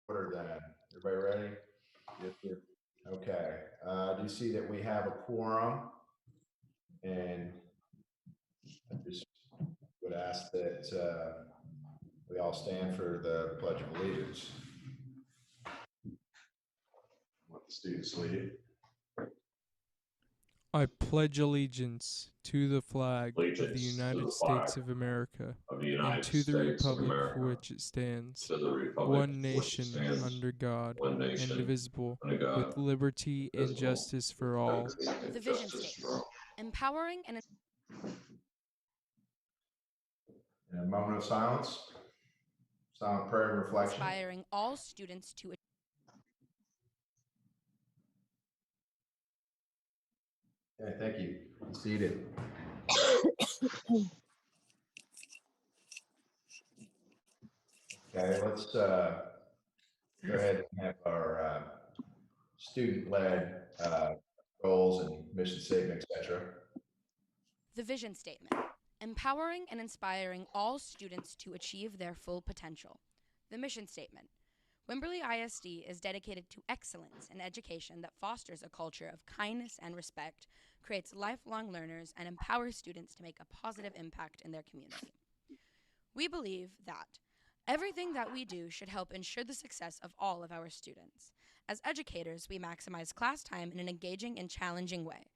Order then. Everybody ready? Yes, sir. Okay. Do you see that we have a quorum? And I just would ask that we all stand for the Pledge of Allegiance. Let the students lead. I pledge allegiance to the flag of the United States of America and to the republic for which it stands, one nation under God, indivisible, with liberty and justice for all. The vision statement, empowering and In a moment of silence, silent prayer and reflection. inspiring all students to Okay, thank you. Be seated. Okay, let's go ahead and have our student-led goals and mission statement, etc. the vision statement, empowering and inspiring all students to achieve their full potential. The mission statement. Wimberley ISD is dedicated to excellence in education that fosters a culture of kindness and respect, creates lifelong learners, and empowers students to make a positive impact in their community. We believe that everything that we do should help ensure the success of all of our students. As educators, we maximize class time in an engaging and challenging way.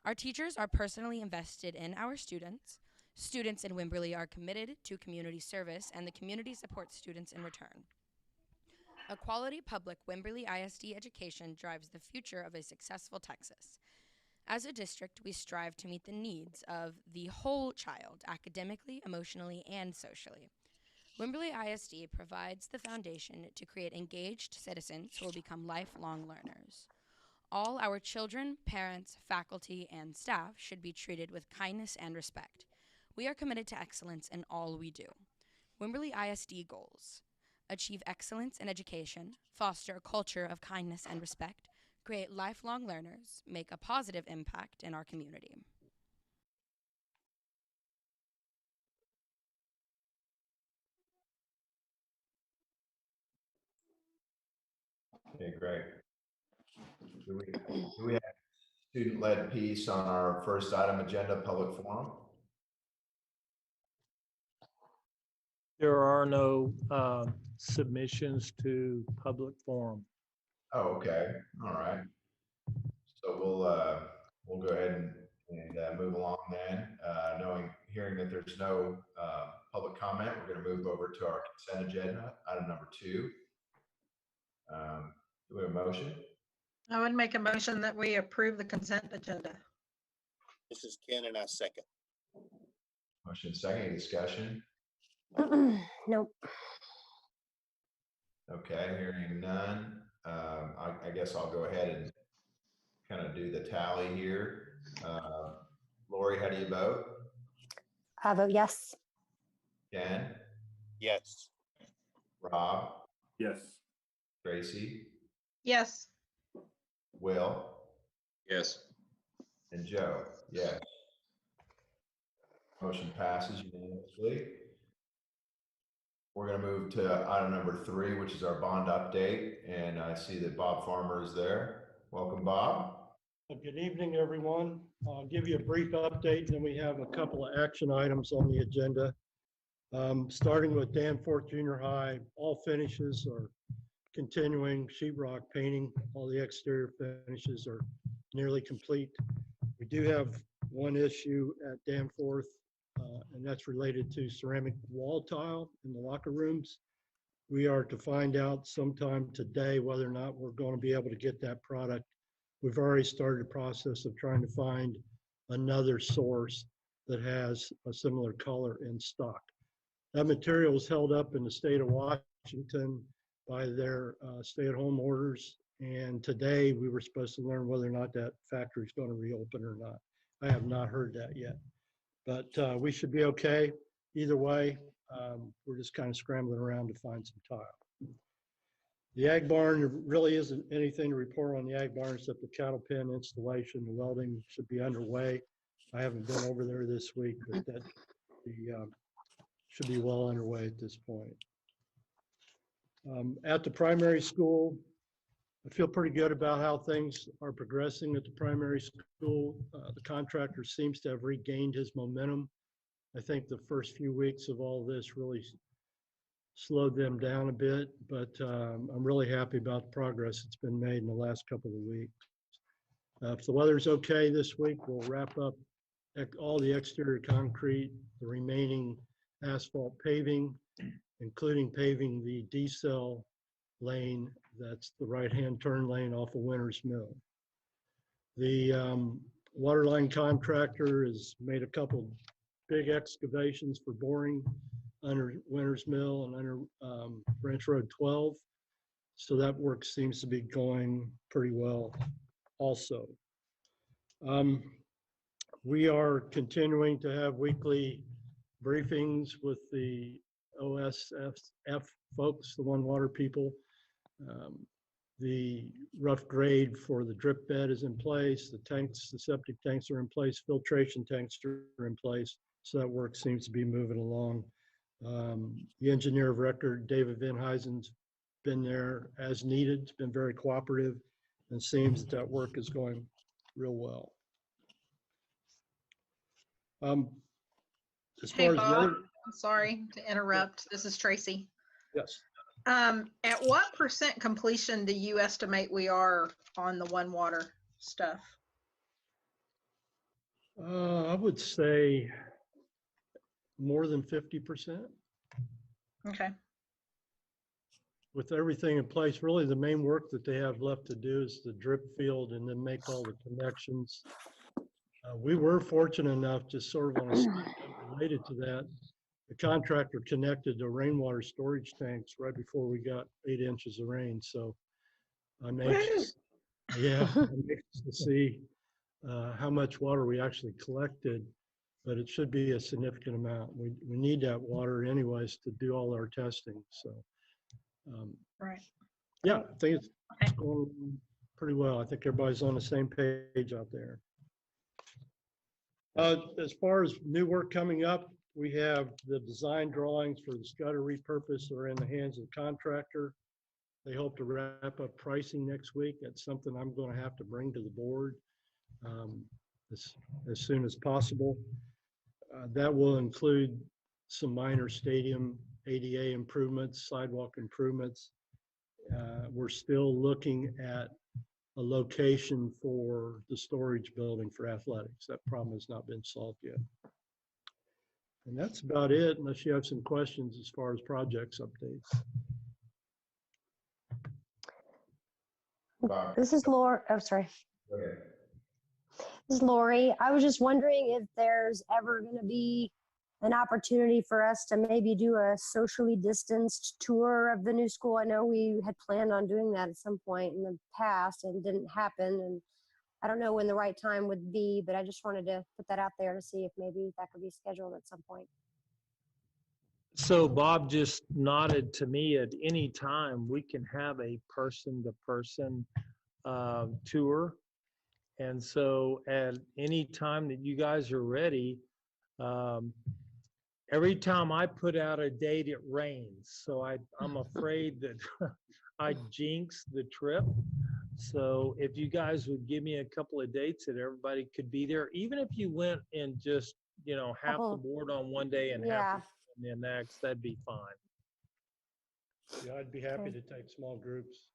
Our teachers are personally invested in our students. Students in Wimberley are committed to community service, and the community supports students in return. A quality public Wimberley ISD education drives the future of a successful Texas. As a district, we strive to meet the needs of the whole child, academically, emotionally, and socially. Wimberley ISD provides the foundation to create engaged citizens who will become lifelong learners. All our children, parents, faculty, and staff should be treated with kindness and respect. We are committed to excellence in all we do. Wimberley ISD goals: achieve excellence in education, foster a culture of kindness and respect, create lifelong learners, make a positive impact in our community. Okay, great. Do we have student-led piece on our first item agenda, public forum? There are no submissions to public forum. Oh, okay. All right. So we'll go ahead and move along then. Hearing that there's no public comment, we're going to move over to our consent agenda, item number 2. Do we have a motion? I would make a motion that we approve the consent agenda. This is Ken, and I second. Motion second. Any discussion? Nope. Okay, hearing none. I guess I'll go ahead and kind of do the tally here. Lori, how do you vote? I vote yes. Ken? Yes. Rob? Yes. Tracy? Yes. Will? Yes. And Joe? Yes. Motion passes unanimously. We're going to move to item number 3, which is our bond update. And I see that Bob Farmer is there. Welcome, Bob. Good evening, everyone. I'll give you a brief update, and then we have a couple of action items on the agenda. Starting with Danforth Junior High, all finishes are continuing. Sheetrock painting, all the exterior finishes are nearly complete. We do have one issue at Danforth, and that's related to ceramic wall tile in the locker rooms. We are to find out sometime today whether or not we're going to be able to get that product. We've already started a process of trying to find another source that has a similar color in stock. That material was held up in the state of Washington by their stay-at-home orders, and today we were supposed to learn whether or not that factory is going to reopen or not. I have not heard that yet, but we should be okay either way. We're just kind of scrambling around to find some tile. The ag barn, there really isn't anything to report on the ag barn except the cattle pen installation. The welding should be underway. I haven't been over there this week, but that should be well underway at this point. At the primary school, I feel pretty good about how things are progressing at the primary school. The contractor seems to have regained his momentum. I think the first few weeks of all this really slowed them down a bit, but I'm really happy about the progress that's been made in the last couple of weeks. If the weather's okay this week, we'll wrap up all the exterior concrete, the remaining asphalt paving, including paving the D-cell lane, that's the right-hand turn lane off of Winters Mill. The waterline contractor has made a couple big excavations for boring under Winters Mill and under Branch Road 12. So that work seems to be going pretty well also. We are continuing to have weekly briefings with the OSF folks, the One Water people. The rough grade for the drip bed is in place. The tanks, the septic tanks are in place. Filtration tanks are in place. So that work seems to be moving along. The engineer of record, David Van Huysen's been there as needed. It's been very cooperative and seems that work is going real well. As far Hey, as Bob, the I'm sorry to interrupt. This is Tracy. yes. At what % completion do you estimate we are on the One Water stuff? I would say more than 50%. Okay. With everything in place, really the main work that they have left to do is the drip field and then make all the connections. We were fortunate enough, just sort of on a side note related to that, the contractor connected the rainwater storage tanks right before we got 8 inches of rain. So I'm anxious, I'm anxious to see how much water we actually collected, but it should be a significant amount. We need that water anyways to do all our testing. So Right. yeah, I think it's going pretty well. I think everybody's on the same page out there. As far as new work coming up, we have the design drawings for the Scudder repurpose are in the hands of the contractor. They hope to wrap up pricing next week. That's something I'm going to have to bring to the board as soon as possible. That will include some minor stadium ADA improvements, sidewalk improvements. We're still looking at a location for the storage building for athletics. That problem has not been solved yet. And that's about it, unless you have some questions as far as projects updates. Bob, This is Lori. Oh, sorry. go ahead. This is Lori. I was just wondering if there's ever going to be an opportunity for us to maybe do a socially distanced tour of the new school. I know we had planned on doing that at some point in the past and it didn't happen. And I don't know when the right time would be, but I just wanted to put that out there to see if maybe that could be scheduled at some point. So Bob just nodded to me at any time we can have a person-to-person tour. And so at any time that you guys are ready, every time I put out a date, it rains. So I'm afraid that I jinx the trip. So if you guys would give me a couple of dates that everybody could be there, even if you went and just, half the board on one day and half the next, that'd be fine. Yeah, I'd be happy to take small groups.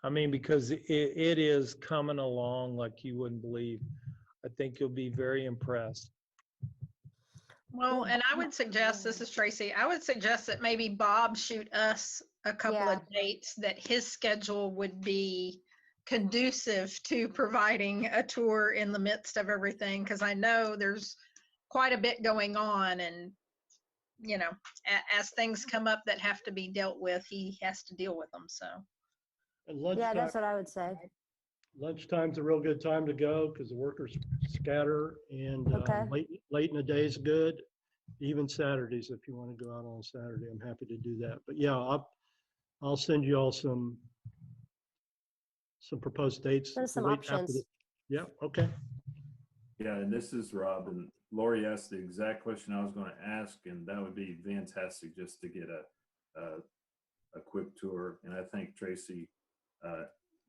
I mean, because it is coming along like you wouldn't believe. I think you'll be very impressed. Well, and I would suggest, this is Tracy, I would suggest that maybe Bob shoot us a couple of dates that his schedule would be conducive to providing a tour in the midst of everything, because I know there's quite a bit going on, and as things come up that have to be dealt with, he has to deal with them. So And lunchtime, Yeah, that's what I would say. lunchtime's a real good time to go because the workers scatter, and Okay. late in the day is good. Even Saturdays, if you want to go out on Saturday, I'm happy to do that. But yeah, I'll send you all some proposed dates. There's some right after options. Yeah, okay. Yeah, and this is Rob, and Lori asked the exact question I was going to ask, and that would be fantastic just to get a quick tour. And I think Tracy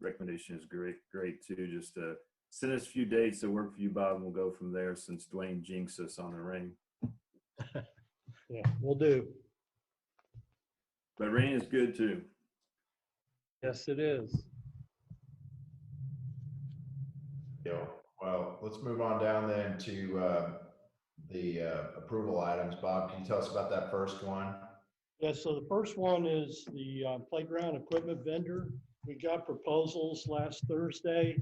recommendation is great too. Just to send us a few dates that work for you, Bob, and we'll go from there since Dwayne jinxed us on the rain. Yeah, we'll do. But rain is good too. Yes, it is. Well, let's move on down then to the approval items. Bob, can you tell us about that first one? Yeah, so the first one is the playground equipment vendor. We got proposals last Thursday.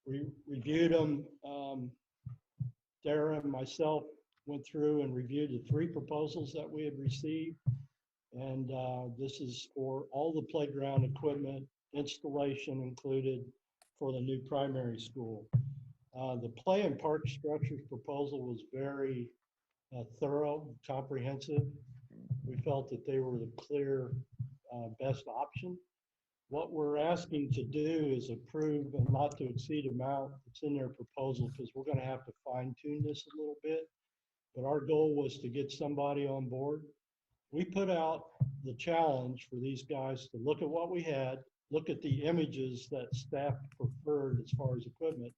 We reviewed them. Dara and myself went through and reviewed the 3 proposals that we had received. And this is for all the playground equipment installation included for the new primary school. The play and park structures proposal was very thorough, comprehensive. We felt that they were the clear best option. What we're asking to do is approve a not to exceed amount that's in their proposal, because we're going to have to fine tune this a little bit. But our goal was to get somebody on board. We put out the challenge for these guys to look at what we had, look at the images that staff preferred as far as equipment,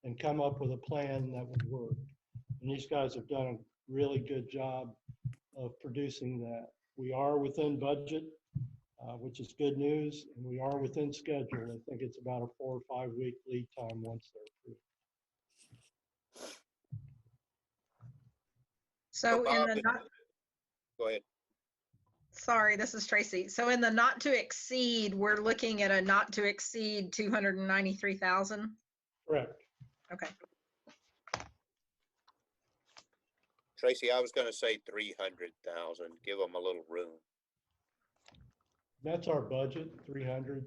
and come up with a plan that would work. And these guys have done a really good job of producing that. We are within budget, which is good news, and we are within schedule. I think it's about a 4 or 5 week lead time once they're approved. So Bob, in the not, Go ahead. sorry, this is Tracy. So in the not to exceed, we're looking at a not to exceed 293,000. Correct. Okay. Tracy, I was going to say 300,000. Give them a little room. That's our budget, 300.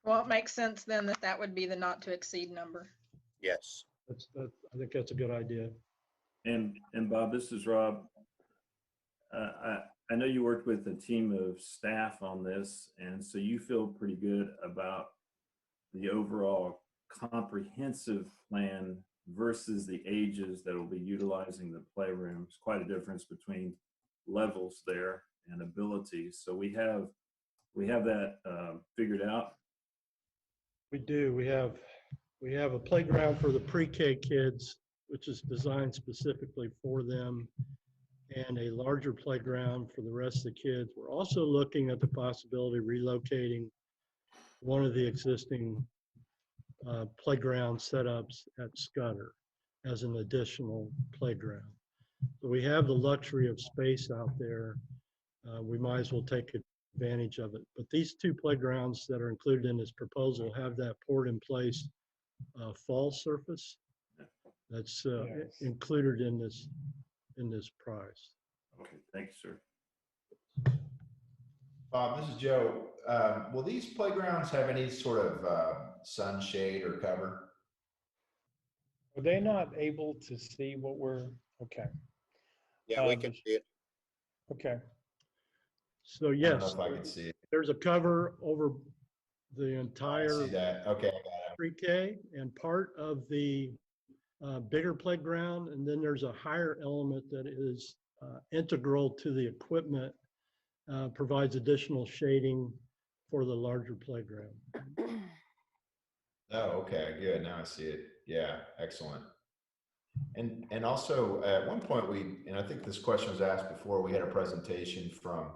Well, it makes sense then that that would be the not to exceed number. Yes. I think that's a good idea. And Bob, this is Rob. I know you worked with a team of staff on this, and so you feel pretty good about the overall comprehensive plan versus the ages that will be utilizing the playrooms. Quite a difference between levels there and abilities. So we have that figured out. We do. We have a playground for the pre-K kids, which is designed specifically for them. and a larger playground for the rest of the kids. We're also looking at the possibility of relocating one of the existing playground setups at Scudder as an additional playground. So we have the luxury of space out there. We might as well take advantage of it. But these two playgrounds that are included in this proposal have that poured in place fall surface that's Yes. included in this price. Okay, thank you, sir. Bob, this is Joe. Will these playgrounds have any sort of sunshade or cover? Are they not able to see what we're, okay, Yeah, we can see it. okay. So I don't know yes, if I can see it. there's a cover over the I entire see that. Okay, I got it. pre-K and part of the bigger playground. And then there's a higher element that is integral to the equipment, provides additional shading for the larger playground. Oh, okay, good. Now I see it. Yeah, excellent. And also at one point and I think this question was asked before, we had a presentation from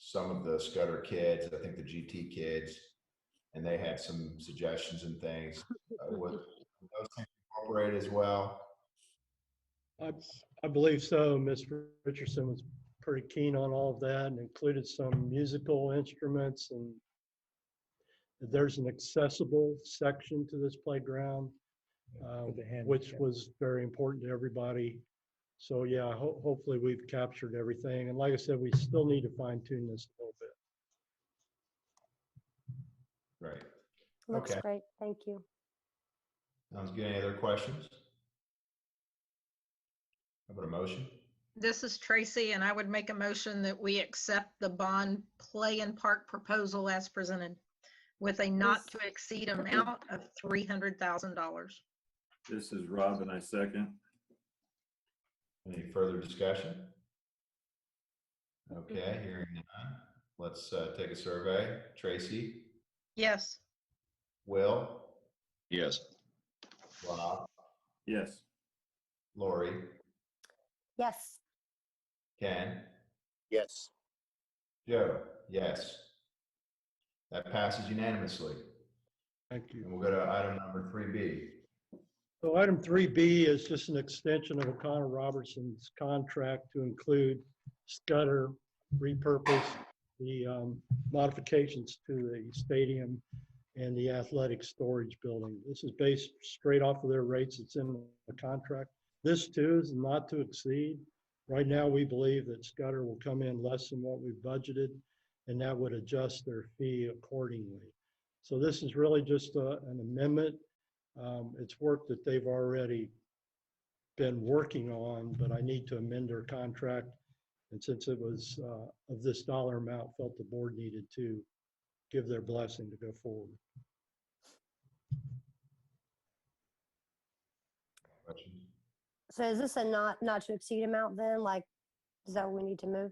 some of the Scudder kids, I think the GT kids, and they had some suggestions and things. Would those things incorporated as well? I believe so. Mr. Richardson was pretty keen on all of that and included some musical instruments, and there's an accessible section to this playground, which was very important to everybody. So yeah, hopefully we've captured everything. And like I said, we still need to fine tune this a little bit. Right. Looks Okay. great. Thank you. Sounds good. Any other questions? How about a motion? This is Tracy, and I would make a motion that we accept the bond play and park proposal as presented with a not to exceed amount of $300,000. This is Rob, and I second. Any further discussion? Okay, hearing none. Let's take a survey. Tracy, Yes. Will, Yes. Rob, Yes. Lori, Yes. Ken, Yes. Joe, yes. That passes unanimously. Thank you. And we'll go to item number 3B. So item 3B is just an extension of O'Connor Robertson's contract to include Scudder, repurpose the modifications to the stadium and the athletic storage building. This is based straight off of their rates. It's in the contract. This too is not to exceed. Right now, we believe that Scudder will come in less than what we've budgeted, and that would adjust their fee accordingly. So this is really just an amendment. It's work that they've already been working on, but I need to amend their contract. And since it was of this dollar amount, felt the board needed to give their blessing to go forward. Questions? So is this a not to exceed amount then? Like, is that what we need to move?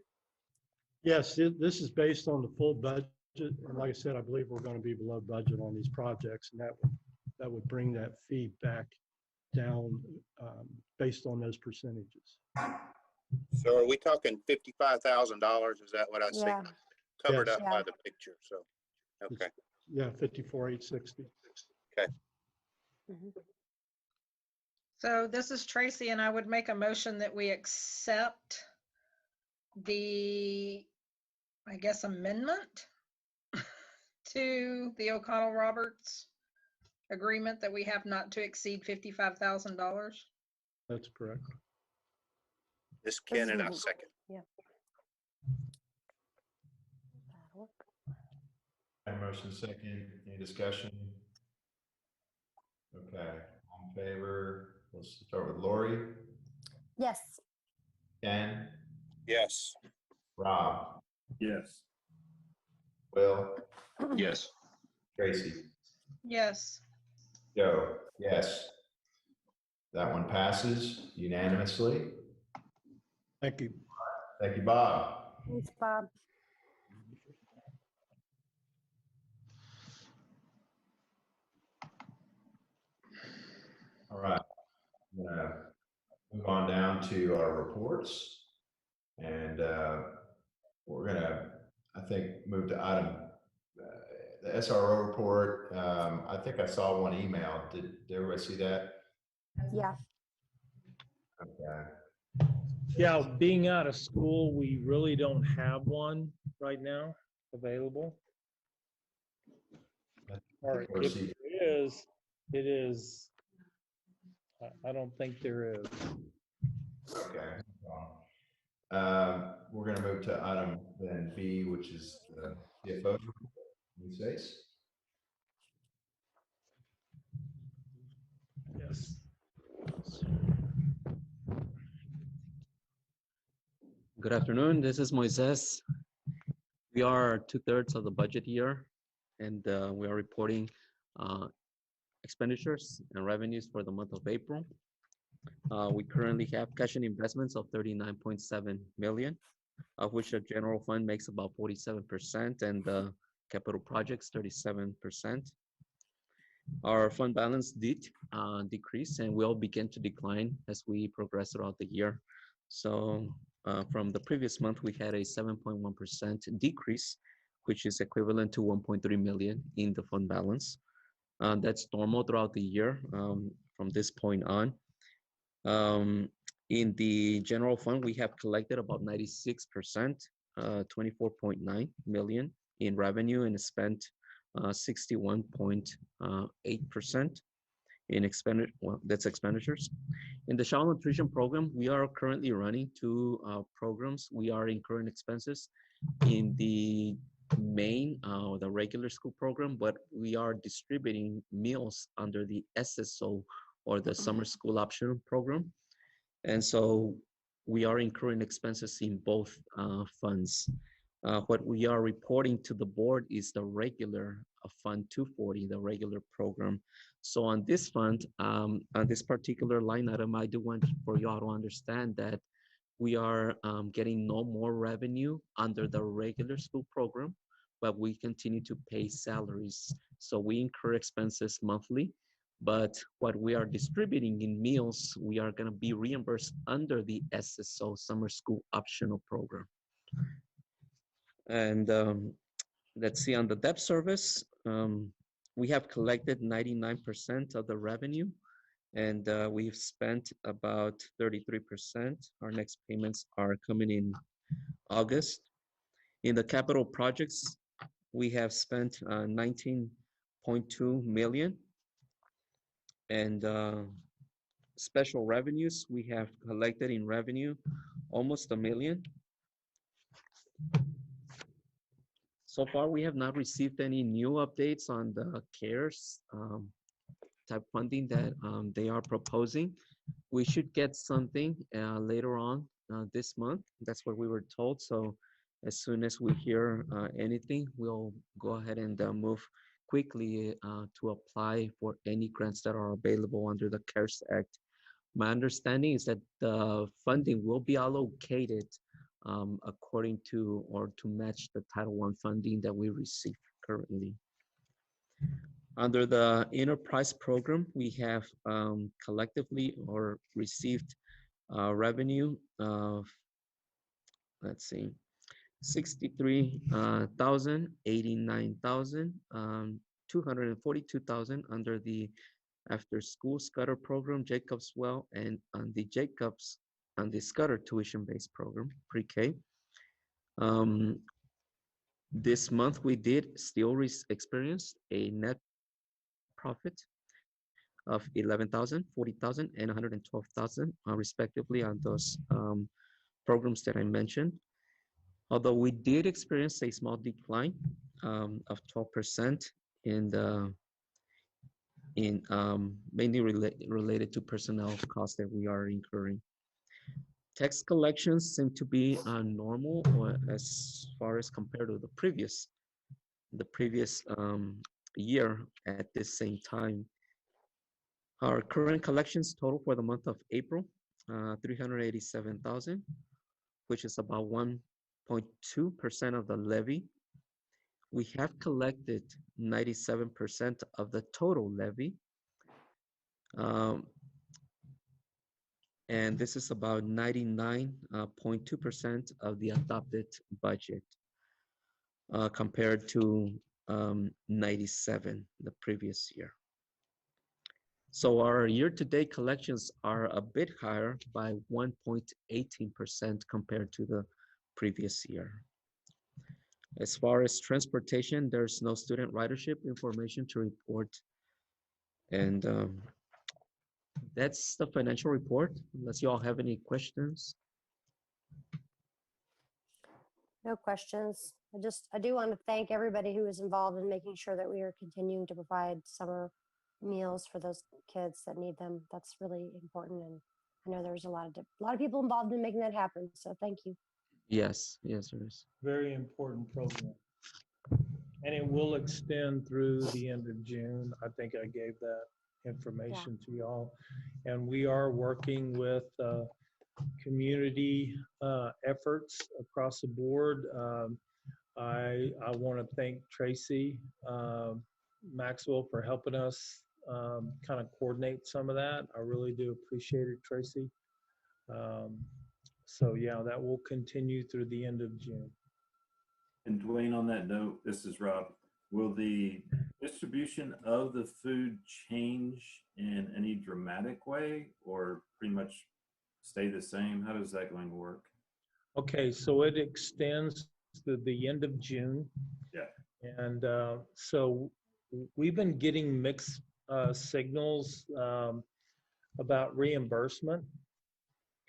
Yes, this is based on the full budget. And like I said, I believe we're going to be below budget on these projects, and that would bring that fee back down based on those percentages. So are we talking $55,000? Is that what I see? Yeah. Covered Yes. up by the picture, so, okay. Yeah, 54,860. Mhm. So this is Tracy, and I would make a motion that we accept the, I guess, amendment to the O'Connell Roberts agreement that we have not to exceed $55,000. That's correct. This Ken and I second. Yeah. That'll work. Motion second. Any discussion? Okay, all in favor? Let's start with Lori, Yes. Ken, Yes. Rob, Yes. Will, Yes. Tracy, Yes. Joe, yes. That one passes unanimously. Thank you. Thank you, Bob. Thanks, Bob. All right, I'm gonna move on down to our reports. And we're gonna, I think, move to item, the SRO report. I think I saw one email. Did everybody see that? Yeah. Okay. Yeah, being out of school, we really don't have one right now available. Or if Proceed. it is, I don't think there is. Okay. We're gonna move to item then B, which is the CFO. Ms. Ace? Yes. Good afternoon. This is Moises. We are 2/3 of the budget year, and we are reporting expenditures and revenues for the month of April. We currently have cash and investments of 39.7 million, of which the general fund makes about 47% and the capital projects 37%. Our fund balance did decrease and will begin to decline as we progress throughout the year. So from the previous month, we had a 7.1% decrease, which is equivalent to 1.3 million in the fund balance. That's normal throughout the year from this point on. In the general fund, we have collected about 96%, 24.9 million in revenue and spent 61.8% in expenditure. Well, that's expenditures. In the child nutrition program, we are currently running two programs. We are incurring expenses in the main, the regular school program, but we are distributing meals under the SSO or the summer school option program. And so we are incurring expenses in both funds. What we are reporting to the board is the regular Fund 240, the regular program. So on this fund, on this particular line item, I do want for you all to understand that we are getting no more revenue under the regular school program, but we continue to pay salaries. So we incur expenses monthly, but what we are distributing in meals, we are going to be reimbursed under the SSO, Summer School Optional Program. And let's see, on the debt service, we have collected 99% of the revenue, and we've spent about 33%. Our next payments are coming in August. In the capital projects, we have spent 19.2 million. And special revenues, we have collected in revenue almost $1 million. So far, we have not received any new updates on the CARES type funding that they are proposing. We should get something later on this month. That's what we were told. So as soon as we hear anything, we'll go ahead and move quickly to apply for any grants that are available under the CARES Act. My understanding is that the funding will be allocated according to or to match the Title I funding that we receive currently. Under the enterprise program, we have collectively or received revenue of, let's see, 63,000, 89,000, 242,000 under the after school Scudder program, Jacobs Well, and on the Jacobs and the Scudder tuition-based program, pre-K. This month we did still experience a net profit of 11,000, 40,000, and 112,000 respectively on those programs that I mentioned. Although we did experience a small decline of 12% in the mainly related to personnel costs that we are incurring. Tax collections seem to be normal as far as compared to the previous year at this same time. Our current collections total for the month of April, 387,000, which is about 1.2% of the levy. We have collected 97% of the total levy. And this is about 99.2% of the adopted budget compared to 97 the previous year. So our year-to-date collections are a bit higher by 1.18% compared to the previous year. As far as transportation, there's no student ridership information to report. And that's the financial report, unless you all have any questions. No questions. I do want to thank everybody who was involved in making sure that we are continuing to provide summer meals for those kids that need them. That's really important. And I know there's a lot of people involved in making that happen. So thank you. Yes, yes, there is. Very important program. And it will extend through the end of June. I think I gave that information to y'all. And we are working with community efforts across the board. I want to thank Tracy Maxwell for helping us kind of coordinate some of that. I really do appreciate it, Tracy. So yeah, that will continue through the end of June. And Dwayne, on that note, this is Rob. Will the distribution of the food change in any dramatic way or pretty much stay the same? How does that going to work? Okay, so it extends to the end of June. Yeah. And so we've been getting mixed signals about reimbursement.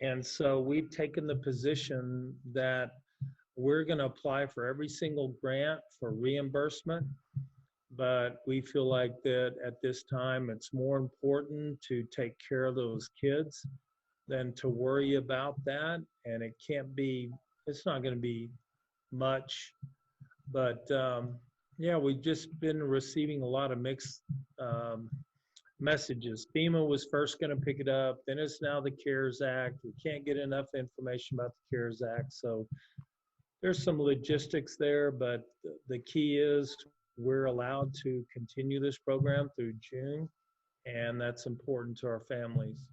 And so we've taken the position that we're going to apply for every single grant for reimbursement, but we feel like that at this time it's more important to take care of those kids than to worry about that. And it's not going to be much, but yeah, we've just been receiving a lot of mixed messages. FEMA was first going to pick it up, then it's now the CARES Act. We can't get enough information about the CARES Act. So there's some logistics there, but the key is we're allowed to continue this program through June, and that's important to our families.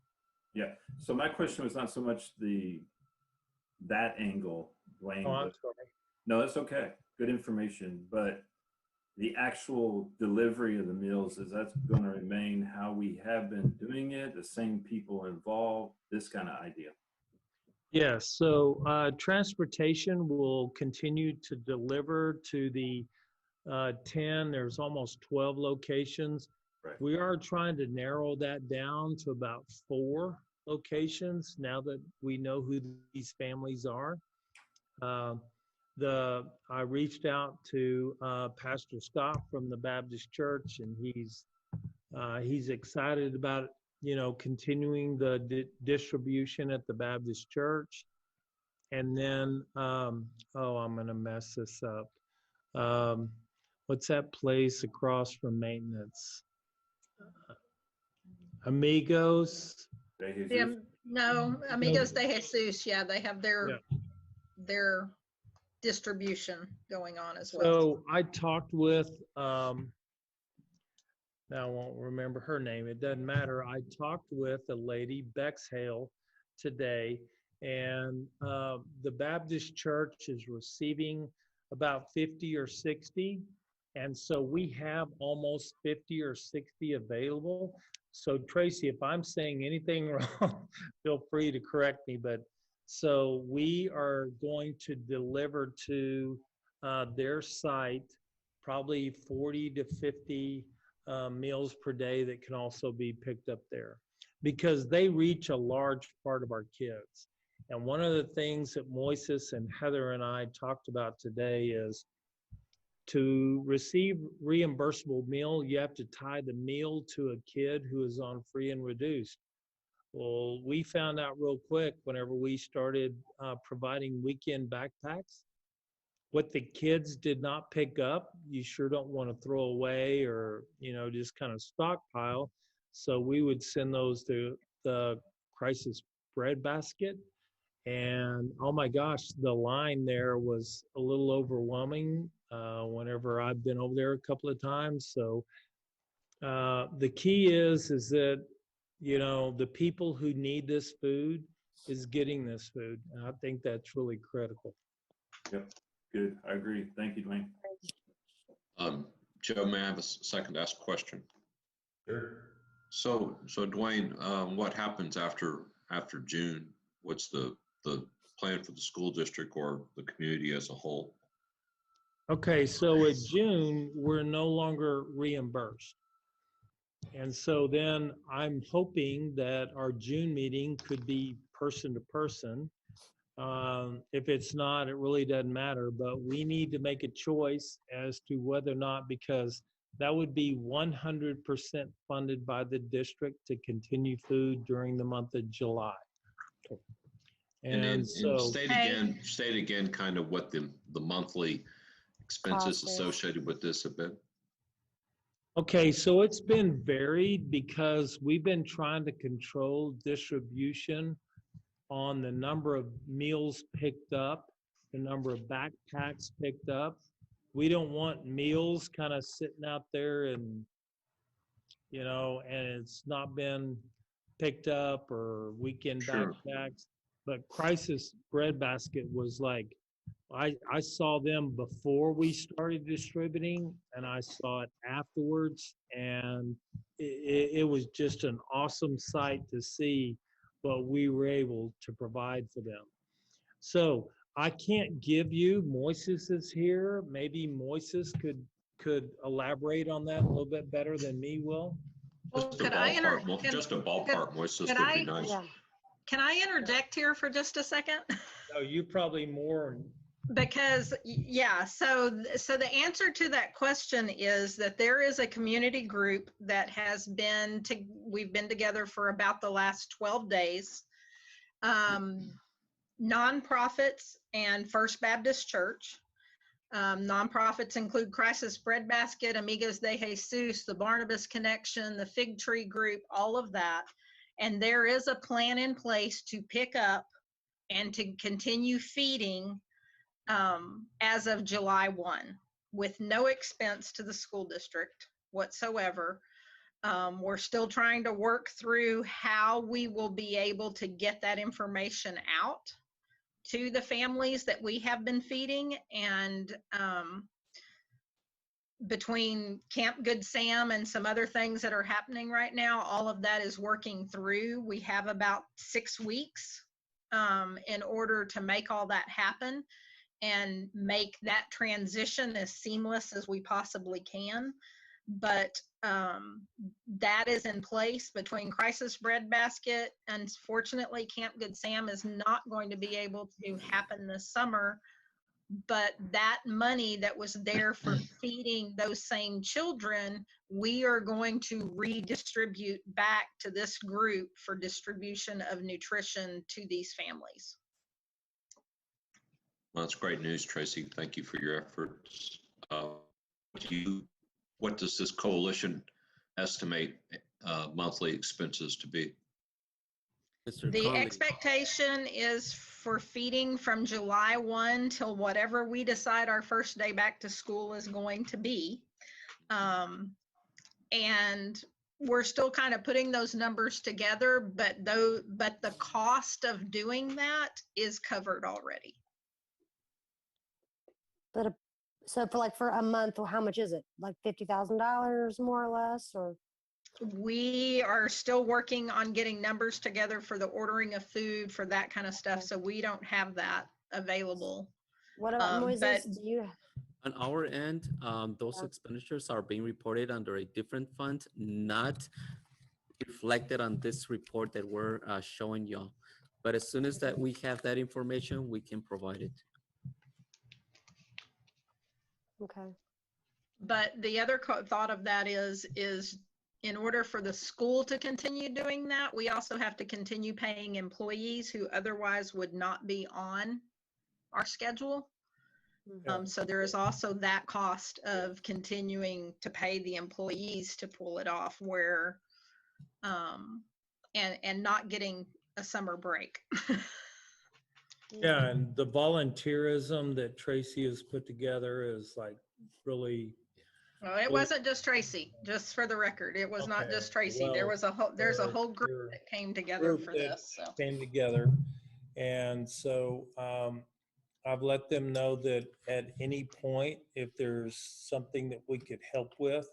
Yeah. So my question was not so much that angle, Dwayne. Oh, I'm sorry. No, that's okay. Good information. But the actual delivery of the meals, is that going to remain how we have been doing it? The same people involved, this kind of idea? Yes, so transportation will continue to deliver to the 10, there's almost 12 locations. Right. We are trying to narrow that down to about 4 locations now that we know who these families are. I reached out to Pastor Scott from the Baptist Church, and he's excited about continuing the distribution at the Baptist Church. And then, I'm going to mess this up. What's that place across from maintenance? Amigos. No, Amigos de Jesus. Yeah, they have their distribution going on as well. So I talked with, now I won't remember her name. It doesn't matter. I talked with a lady, Bexhale, today, and the Baptist Church is receiving about 50 or 60. And so we have almost 50 or 60 available. So Tracy, if I'm saying anything wrong, feel free to correct me. But so we are going to deliver to their site probably 40 to 50 meals per day that can also be picked up there, because they reach a large part of our kids. And one of the things that Moises and Heather and I talked about today is to receive reimbursable meal, you have to tie the meal to a kid who is on free and reduced. Well, we found out real quick whenever we started providing weekend backpacks, what the kids did not pick up, you sure don't want to throw away or, just kind of stockpile. So we would send those to the crisis bread basket. And oh my gosh, the line there was a little overwhelming whenever I've been over there a couple of times. So the key is that the people who need this food is getting this food. And I think that's really critical. Yep, good. I agree. Thank you, Dwayne. Joe, may I have a second to ask a question? Sure. So Dwayne, what happens after June? What's the plan for the school district or the community as a whole? Okay, so in June, we're no longer reimbursed. And so then I'm hoping that our June meeting could be person to person. If it's not, it really doesn't matter, but we need to make a choice as to whether or not, because that would be 100% funded by the district to continue food during the month of July. And so state again kind of what the monthly expenses associated with this have been. Okay, so it's been varied because we've been trying to control distribution on the number of meals picked up, the number of backpacks picked up. We don't want meals kind of sitting out there and it's not been picked up, or weekend backpacks. But Crisis Breadbasket was like, I saw them before we started distributing, and I saw it afterwards, and it was just an awesome sight to see what we were able to provide for them. So I can't give you, Moises is here. Maybe Moises could elaborate on that a little bit better than me will. Well, Just a ballpark, Moises, would be nice. Yeah. Can I interject here for just a second? No, you probably more. Because so the answer to that question is that there is a community group that we've been together for about the last 12 days. Nonprofits and First Baptist Church. Nonprofits include Crisis Breadbasket, Amigos de Jesus, the Barnabas Connection, the Fig Tree Group, all of that. And there is a plan in place to pick up and to continue feeding as of July 1, with no expense to the school district whatsoever. We're still trying to work through how we will be able to get that information out to the families that we have been feeding. And between Camp Good Sam and some other things that are happening right now, all of that is working through. We have about 6 weeks in order to make all that happen and make that transition as seamless as we possibly can. But that is in place between Crisis Breadbasket. Unfortunately, Camp Good Sam is not going to be able to happen this summer, but that money that was there for feeding those same children, we are going to redistribute back to this group for distribution of nutrition to these families. Well, that's great news, Tracy. Thank you for your efforts. What does this coalition estimate monthly expenses to be? The expectation is for feeding from July 1 till whatever we decide our first day back to school is going to be. And we're still kind of putting those numbers together, but the cost of doing that is covered already. But so for a month, how much is it? Like $50,000 more or less, or? We are still working on getting numbers together for the ordering of food, for that kind of stuff. So we don't have that available. What about Moises? Do you? On our end, those expenditures are being reported under a different fund, not reflected on this report that we're showing y'all. But as soon as that we have that information, we can provide it. Okay. But the other thought of that is in order for the school to continue doing that, we also have to continue paying employees who otherwise would not be on our schedule. So there is also that cost of continuing to pay the employees to pull it off, where and not getting a summer break. Yeah, and the volunteerism that Tracy has put together is like really Well, it wasn't just Tracy, just for the record. It was not Okay, just Tracy. There well, was a whole, there's a there- whole group there- that came together group for that this, so. came together. And so I've let them know that at any point, if there's something that we could help with,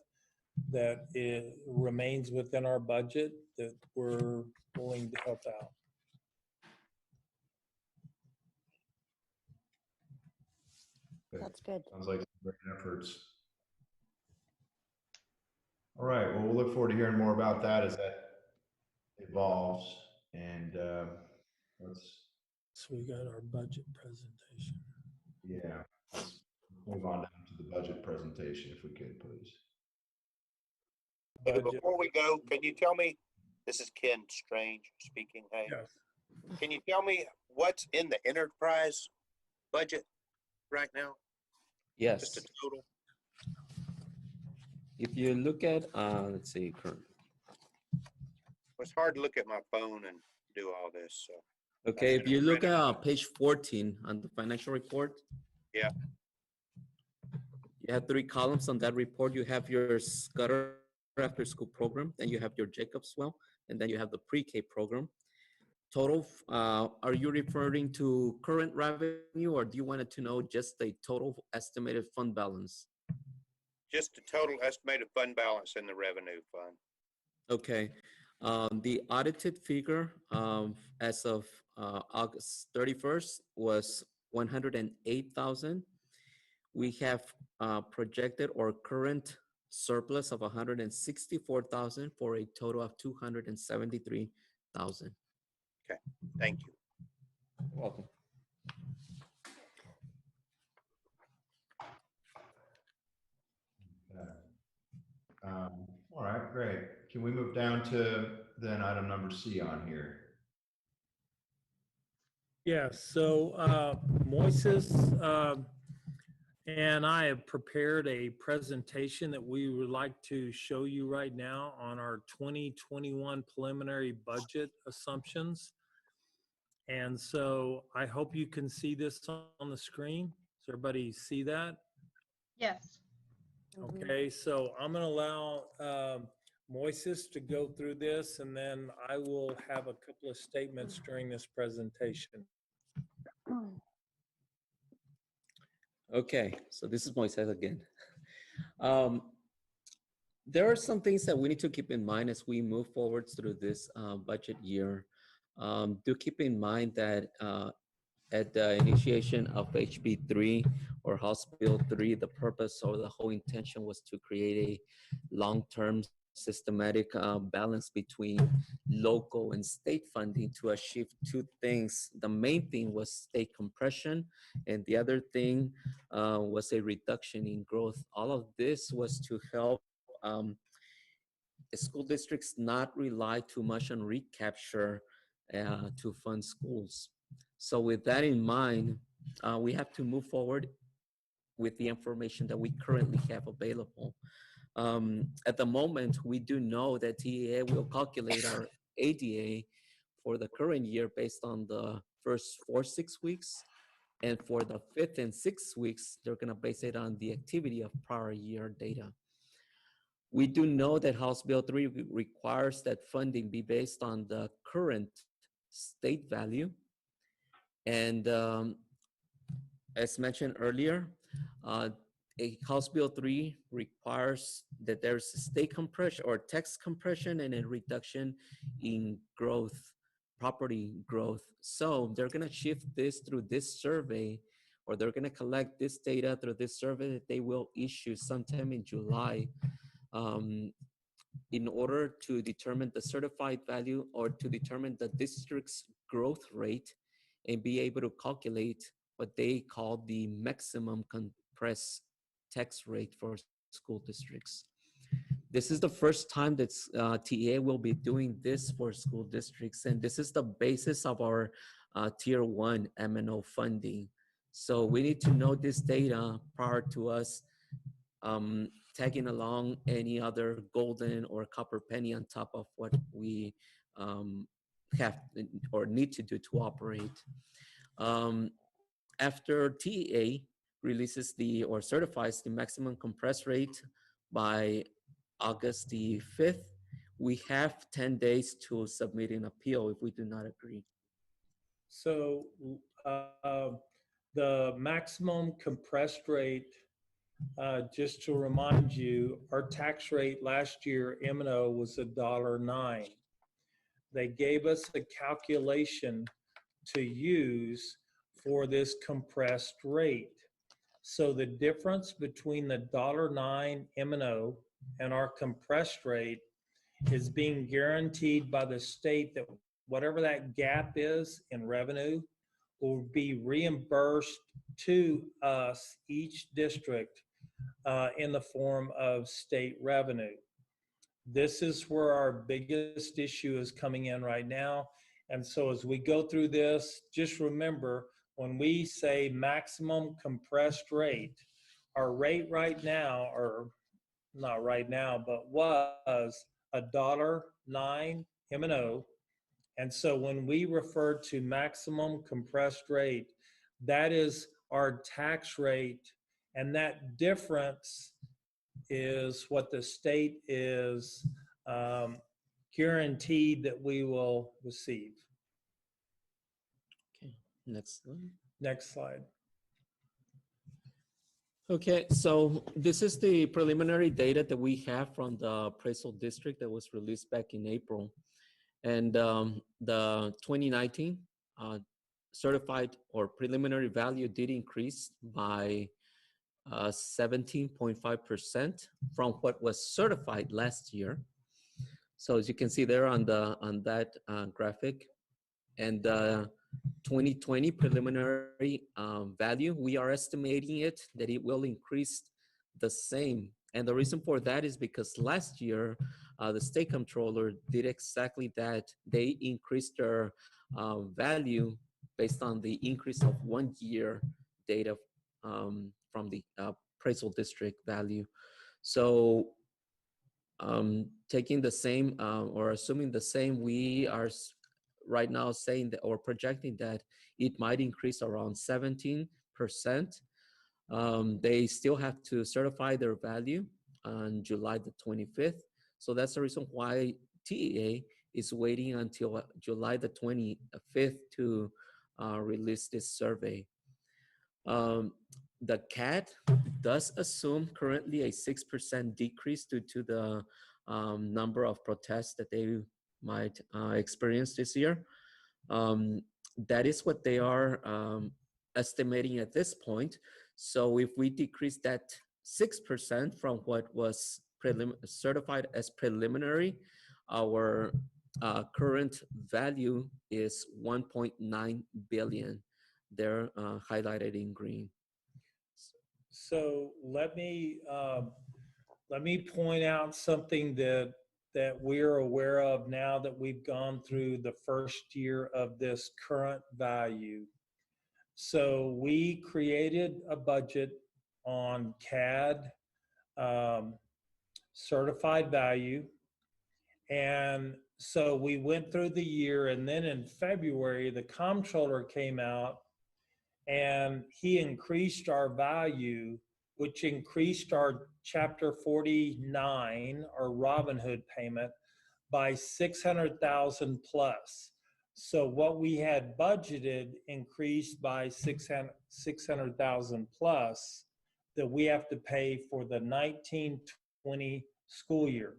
that it remains within our budget, that we're willing to help out. That's good. Sounds like great efforts. All right, well, we'll look forward to hearing more about that as that evolves. And let's, So we got our budget presentation. yeah, let's move on down to the budget presentation if we could, please. Hey, Budget. before we go, can you tell me, this is Ken Strange speaking, hey, Yes. can you tell me what's in the enterprise budget right now? Just a Yes. total? If you look at, let's see, current. It's hard to look at my phone and do all this, so. Okay, if you look at page 14 on the financial report. Yeah. You have 3 columns on that report. You have your Scudder after school program, then you have your Jacobswell, and then you have the pre-K program. Total, are you referring to current revenue, or do you want to know just the total estimated fund balance? Just the total estimated fund balance in the revenue fund. Okay, the audited figure as of August 31st was 108,000. We have projected or current surplus of 164,000 for a total of 273,000. Okay, thank you. You're welcome. All right, great. Can we move down to then item number C on here? Yeah, so Moises and I have prepared a presentation that we would like to show you right now on our 2021 preliminary budget assumptions. And so I hope you can see this on the screen. Does everybody see that? Yes. Okay, so I'm going to allow Moises to go through this, and then I will have a couple of statements during this presentation. Okay, so this is Moises again. There are some things that we need to keep in mind as we move forward through this budget year. Do keep in mind that at the initiation of HB3 or House Bill 3, the purpose or the whole intention was to create a long-term systematic balance between local and state funding to achieve 2 things. The main thing was state compression, and the other thing was a reduction in growth. All of this was to help school districts not rely too much on recapture to fund schools. So with that in mind, we have to move forward with the information that we currently have available. At the moment, we do know that TEA will calculate our ADA for the current year based on the first 4-6 weeks. And for the 5th and 6th weeks, they're gonna base it on the activity of prior year data. We do know that House Bill 3 requires that funding be based on the current state value. And as mentioned earlier, a House Bill 3 requires that there's a state compression or tax compression and a reduction in growth, property growth. So they're gonna shift this through this survey, or they're gonna collect this data through this survey that they will issue sometime in July in order to determine the certified value or to determine the district's growth rate and be able to calculate what they call the maximum compressed tax rate for school districts. This is the first time that TEA will be doing this for school districts, and this is the basis of our Tier 1 M&O funding. So we need to know this data prior to us tagging along any other golden or copper penny on top of what we have or need to do to operate. After TEA releases or certifies the maximum compress rate by August the 5th. We have 10 days to submit an appeal if we do not agree. So the maximum compressed rate, just to remind you, our tax rate last year, M&O, was $1.09. They gave us a calculation to use for this compressed rate. So the difference between the $1.09 M&O and our compressed rate is being guaranteed by the state that whatever that gap is in revenue will be reimbursed to us, each district, in the form of state revenue. This is where our biggest issue is coming in right now. And so as we go through this, just remember, when we say maximum compressed rate, our rate right now, or not right now, but was $1.09 M&O. And so when we refer to maximum compressed rate, that is our tax rate. And that difference is what the state is guaranteed that we will receive. Okay, next slide. Next slide. Okay, so this is the preliminary data that we have from the appraisal district that was released back in April. And the 2019 certified or preliminary value did increase by 17.5% from what was certified last year. So as you can see there on that graphic, and 2020 preliminary value, we are estimating it that it will increase the same. And the reason for that is because last year, the state comptroller did exactly that. They increased their value based on the increase of 1 year data from the appraisal district value. So taking the same or assuming the same, we are right now saying that or projecting that it might increase around 17%. They still have to certify their value on July the 25th. So that's the reason why TEA is waiting until July the 25th to release this survey. The CAD does assume currently a 6% decrease due to the number of protests that they might experience this year. That is what they are estimating at this point. So if we decrease that 6% from what was certified as preliminary, our current value is 1.9 billion. They're highlighted in green. So let me point out something that we're aware of now that we've gone through the first year of this current value. So we created a budget on CAD certified value. And so we went through the year, and then in February, the comptroller came out and he increased our value, which increased our Chapter 49, our Robin Hood payment, by 600,000 plus. So what we had budgeted increased by 600,000 plus that we have to pay for the 1920 school year.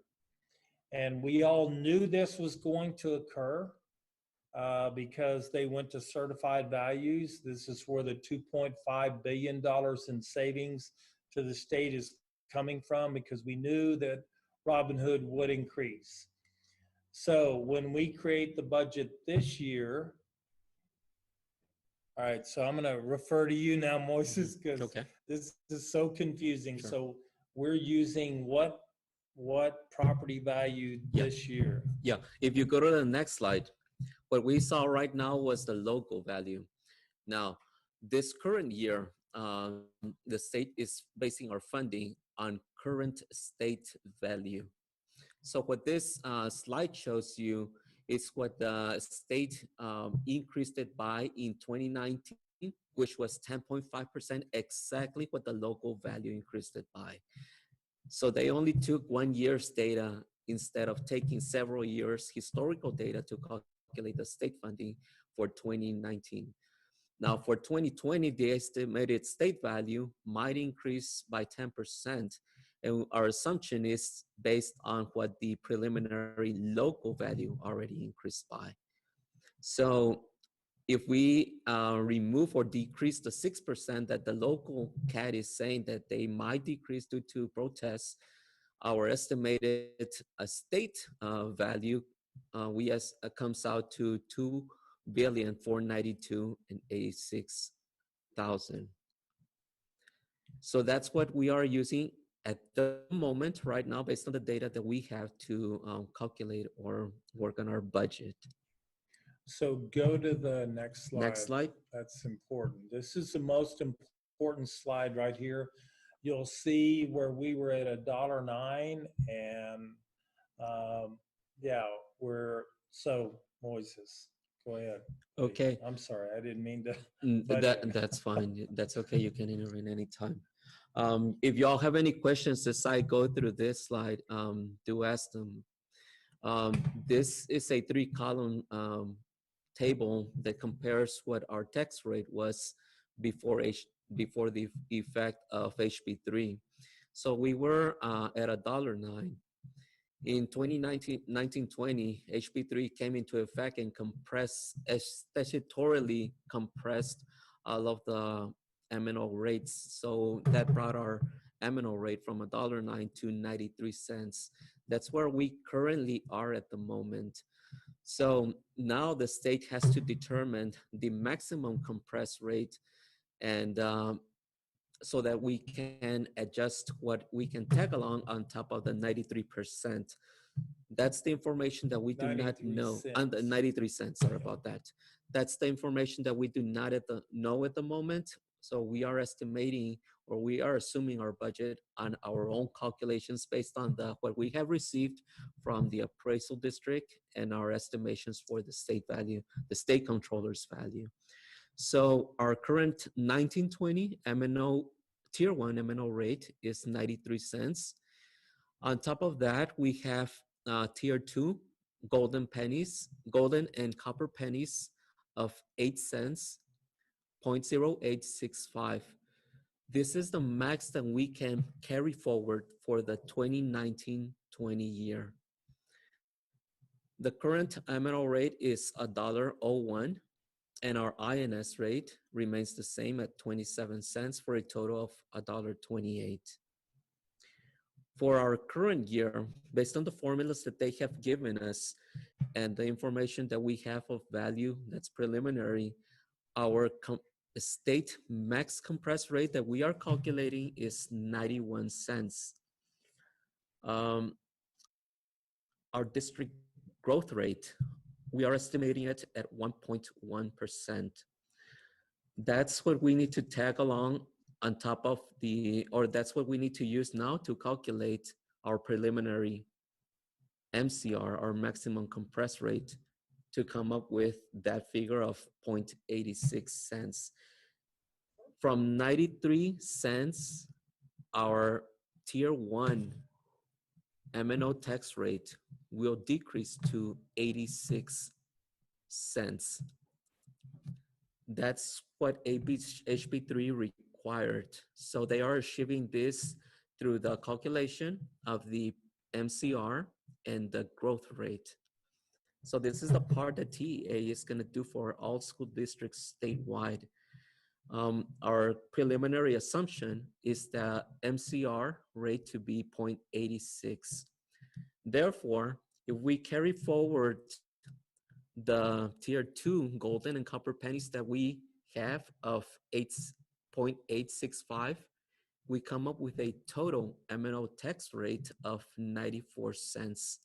And we all knew this was going to occur because they went to certified values. This is where the $2.5 billion in savings to the state is coming from, because we knew that Robin Hood would increase. So when we create the budget this year, all right, so I'm going to refer to you now, Moises, because this is so confusing. Sure. So we're using what property value this year? Yeah, if you go to the next slide, what we saw right now was the local value. Now, this current year, the state is basing our funding on current state value. So what this slide shows you is what the state increased it by in 2019, which was 10.5%, exactly what the local value increased it by. So they only took 1 year's data instead of taking several years historical data to calculate the state funding for 2019. Now for 2020, the estimated state value might increase by 10%. And our assumption is based on what the preliminary local value already increased by. So if we remove or decrease the 6% that the local CAD is saying that they might decrease due to protests, our estimated state value comes out to 2,492,086,000. So that's what we are using at the moment right now based on the data that we have to calculate or work on our budget. So go to the next slide. Next slide. That's important. This is the most important slide right here. You'll see where we were at $1.09 and yeah, so Moises, go ahead. Okay. I'm sorry, I didn't mean to. That's fine. That's okay. You can intervene anytime. If y'all have any questions as I go through this slide, do ask them. This is a 3-column table that compares what our tax rate was before the effect of HB3. So we were at $1.09. In 1920, HB3 came into effect and statutorily compressed all of the M&O rates. So that brought our M&O rate from $1.09 to 93 cents. That's where we currently are at the moment. So now the state has to determine the maximum compressed rate, and so that we can adjust what we can tag along on top of the 93%. That's the information that we do not know. Under 93 cents, sorry about that. That's the information that we do not know at the moment. So we are estimating, or we are assuming our budget on our own calculations based on what we have received from the appraisal district and our estimations for the state value, the state controller's value. So our current 1920 M&O Tier 1 M&O rate is 93 cents. On top of that, we have Tier 2 golden and copper pennies of 8 cents, 0.0865. This is the max that we can carry forward for the 2019-20 year. The current M&O rate is $1.01. And our INS rate remains the same at 27 cents for a total of $1.28. For our current year, based on the formulas that they have given us and the information that we have of value that's preliminary, our state max compressed rate that we are calculating is 91 cents. Our district growth rate, we are estimating it at 1.1%. That's what we need to tag along on top of that's what we need to use now to calculate our preliminary MCR, our maximum compressed rate, to come up with that figure of 0.86 cents. From 93 cents, our Tier 1 M&O tax rate will decrease to 86 cents. That's what HB3 required. So they are achieving this through the calculation of the MCR and the growth rate. So this is the part that TEA is going to do for all school districts statewide. Our preliminary assumption is the MCR rate to be 0.86. Therefore, if we carry forward the Tier 2 golden and copper pennies that we have of 0.865, we come up with a total M&O tax rate of 94 cents.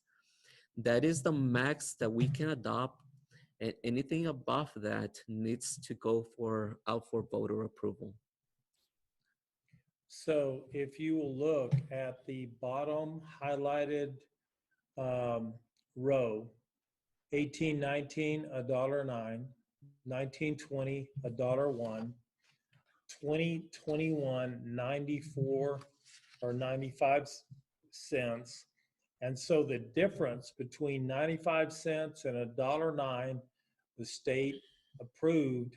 That is the max that we can adopt, and anything above that needs to go out for voter approval. So if you will look at the bottom highlighted row, 1819, $1.09, 1920, $1.01, 2021, 94 or 95 cents. And so the difference between 95 cents and $1.09, the state approved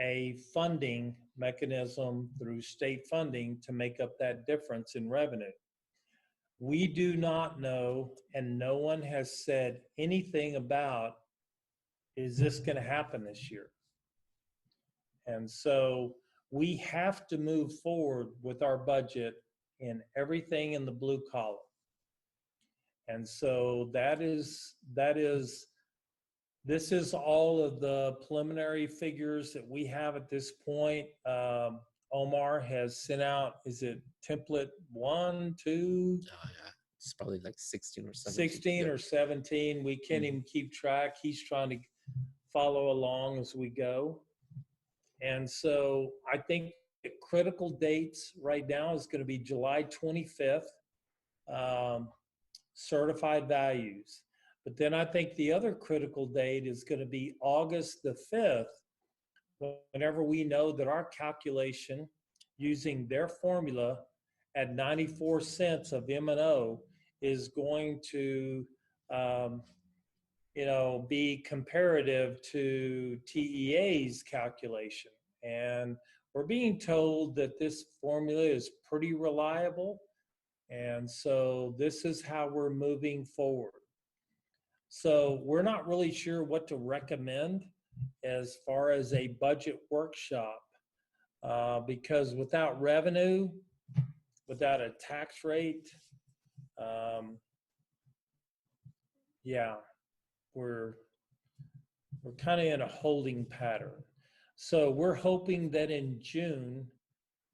a funding mechanism through state funding to make up that difference in revenue. We do not know, and no one has said anything about, is this going to happen this year? And so we have to move forward with our budget in everything in the blue column. And so this is all of the preliminary figures that we have at this point. Omar has sent out, is it template 1, 2? Yeah. It's probably like 16 or 17. 16 or 17. We can't even keep track. He's trying to follow along as we go. And so I think the critical dates right now is going to be July 25th, certified values. But then I think the other critical date is going to be August the 5th, whenever we know that our calculation using their formula at 94 cents of M&O is going to, be comparative to TEA's calculation. And we're being told that this formula is pretty reliable. And so this is how we're moving forward. So we're not really sure what to recommend as far as a budget workshop, because without revenue, without a tax rate, we're kind of in a holding pattern. So we're hoping that in June,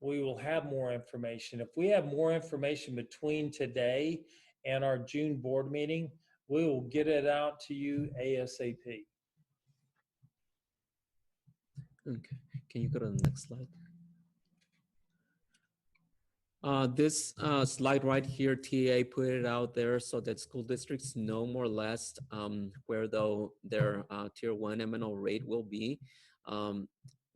we will have more information. If we have more information between today and our June board meeting, we will get it out to you ASAP. Okay, can you go to the next slide? This slide right here, TA put it out there so that school districts know more or less where their tier 1 M&O rate will be,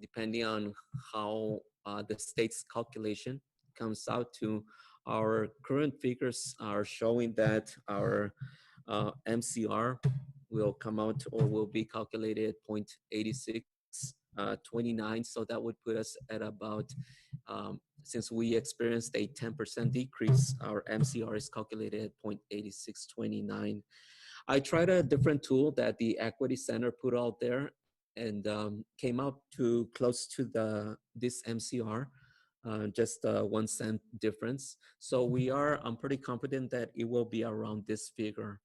depending on how the state's calculation comes out to. Our current figures are showing that our MCR will come out or will be calculated 0.8629. So that would put us at about, since we experienced a 10% decrease, our MCR is calculated at 0.8629. I tried a different tool that the Equity Center put out there and came up to close to this MCR, just 1 cent difference. So I'm pretty confident that it will be around this figure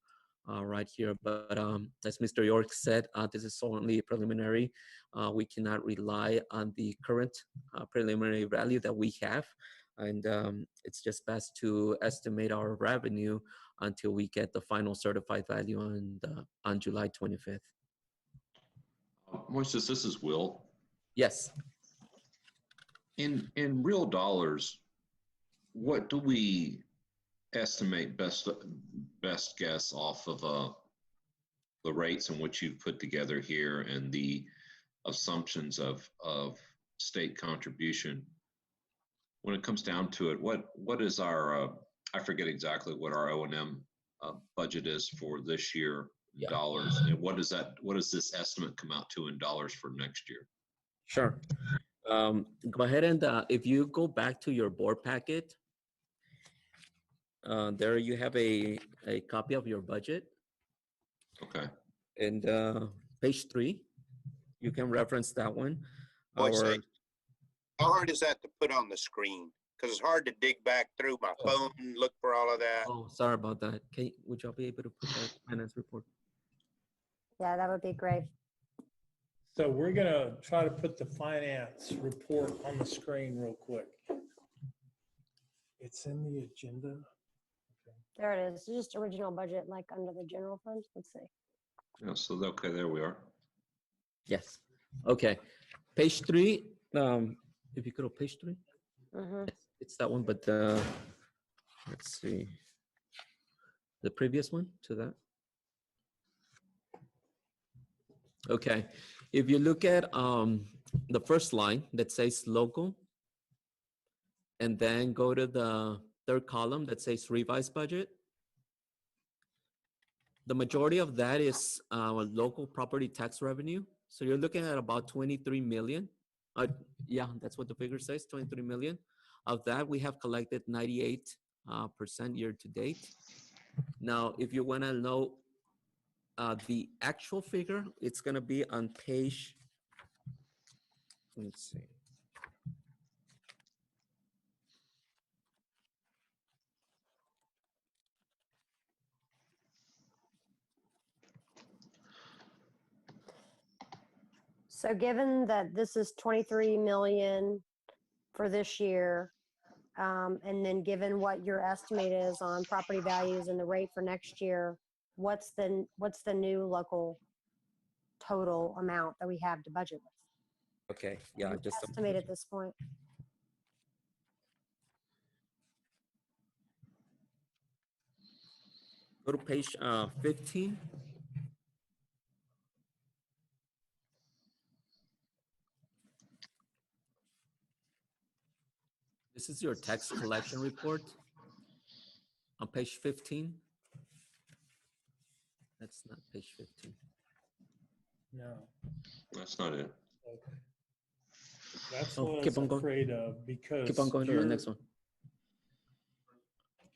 right here. But as Mr. York said, this is only preliminary. We cannot rely on the current preliminary value that we have. And it's just best to estimate our revenue until we get the final certified value on July 25th. Moises, this is Will. Yes. In real dollars, what do we estimate best guess off of the rates in which you've put together here and the assumptions of state contribution? When it comes down to it, what is our I forget exactly what our O&M budget is for this year in dollars, and what does this estimate come out to in dollars for next year? Sure. Go ahead and if you go back to your board packet, there you have a copy of your budget. Okay. And page 3, you can reference that one. How hard is that to put on the screen? Because it's hard to dig back through my phone and look for all of that. Oh, sorry about that. Kate, would y'all be able to put that finance report? Yeah, that would be great. So we're going to try to put the finance report on the screen real quick. It's in the agenda. Okay. There it is. Just original budget, like under the general fund. Let's see. Yeah, so okay, there we are. Yes. Okay. Page 3. If you go to page 3. It's that one, but let's see. The previous one to that. Okay. If you look at the first line that says local, and then go to the third column that says revised budget. The majority of that is local property tax revenue. So you're looking at about 23 million. Yeah, that's what the figure says, 23 million. Of that, we have collected 98% year to date. Now, if you want to know the actual figure, it's going to be on page, let's see. So given that this is 23 million for this year, and then given what your estimate is on property values and the rate for next year, what's the new local total amount that we have to budget with? Okay, yeah, just Estimate at this point. go to page 15. This is your tax collection report on page 15. That's not page 15. No. That's not it. Okay. That's Oh, what I keep was on going. afraid of, because Keep on going to the you're- next one.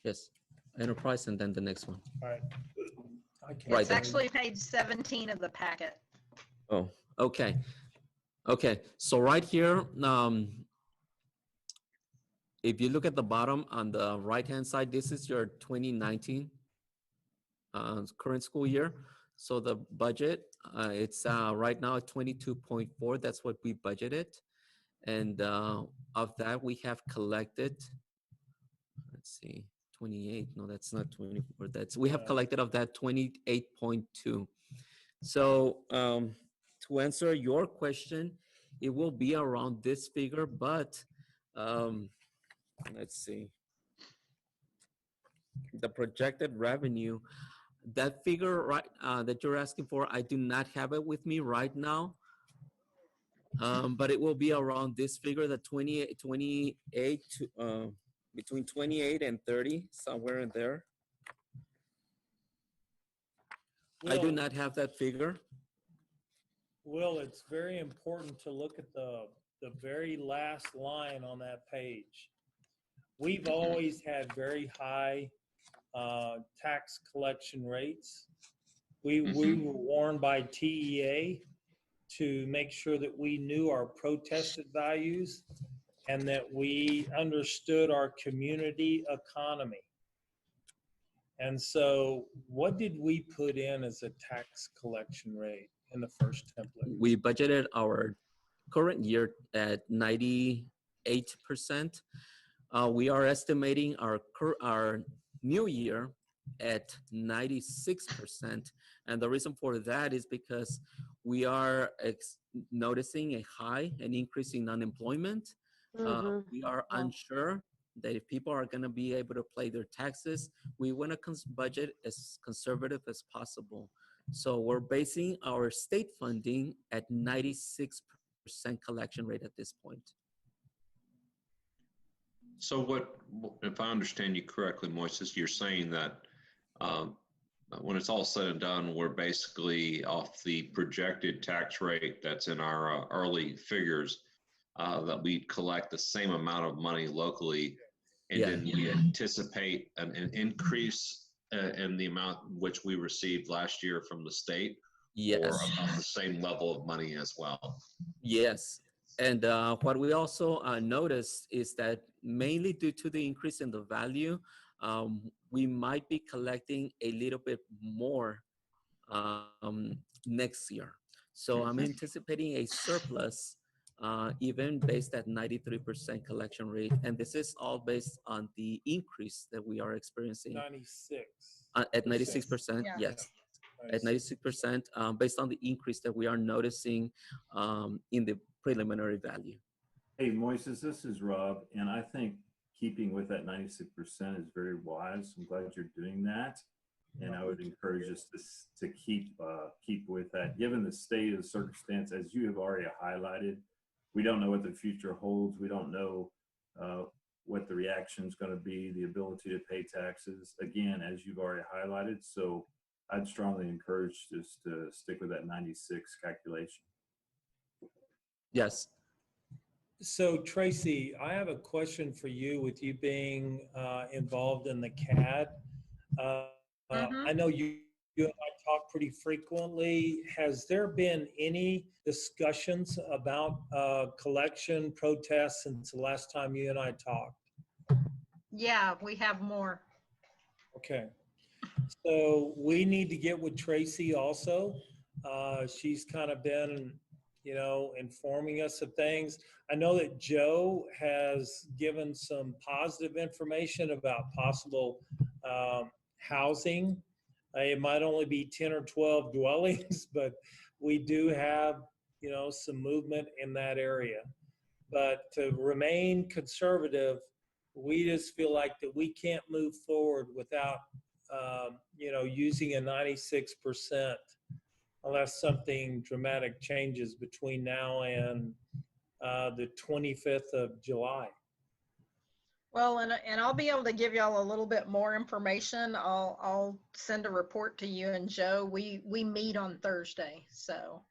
Yes, enterprise and then the next one. All right. I can't Right It's there. actually page 17 of the packet. Oh, okay. Okay, so right here, if you look at the bottom on the right-hand side, this is your 2019 current school year. So the budget, it's right now at 22.4. That's what we budgeted. And of that, we have collected, let's see, 28. No, that's not 24. We have collected of that 28.2. So to answer your question, it will be around this figure, but let's see. The projected revenue, that figure right that you're asking for, I do not have it with me right now. But it will be around this figure, the 28 to between 28 and 30, somewhere in there. I do not have that figure. Will, it's very important to look at the very last line on that page. We've always had very high tax collection rates. We were warned by TEA to make sure that we knew our protested values and that we understood our community economy. And so what did we put in as a tax collection rate in the first template? We budgeted our current year at 98%. We are estimating our new year at 96%. And the reason for that is because we are noticing an increase in unemployment. We are unsure that if people are going to be able to pay their taxes, we want to budget as conservative as possible. So we're basing our state funding at 96% collection rate at this point. So what, if I understand you correctly, Moises, you're saying that when it's all said and done, we're basically off the projected tax rate that's in our early figures, that we collect the same amount of money locally, and then we anticipate an increase in the amount which we received last year from the state, or about the same level of money as well. Yes. And what we also noticed is that mainly due to the increase in the value, we might be collecting a little bit more next year. So I'm anticipating a surplus, even based at 93% collection rate. And this is all based on the increase that we are experiencing. 96. At 96%, yes. At 96%, based on the increase that we are noticing in the preliminary value. Hey, Moises, this is Rob, and I think keeping with that 96% is very wise. I'm glad you're doing that, and I would encourage us to keep with that. Given the state of the circumstance, as you have already highlighted, we don't know what the future holds. We don't know what the reaction is going to be, the ability to pay taxes, again, as you've already highlighted. So I'd strongly encourage just to stick with that 96 calculation. Yes. So Tracy, I have a question for you with you being involved in the CAD. I know you and I talk pretty frequently. Has there been any discussions about collection protests since the last time you and I talked? Yeah, we have more. Okay. So we need to get with Tracy also. She's kind of been, you know, informing us of things. I know that Joe has given some positive information about possible housing. It might only be 10 or 12 dwellings, but we do have, you know, some movement in that area. But to remain conservative, we just feel like that we can't move forward without, you know, using a 96% unless something dramatic changes between now and the 25th of July. Well, and I'll be able to give y'all a little bit more information. I'll send a report to you and Joe. We meet on Thursday, so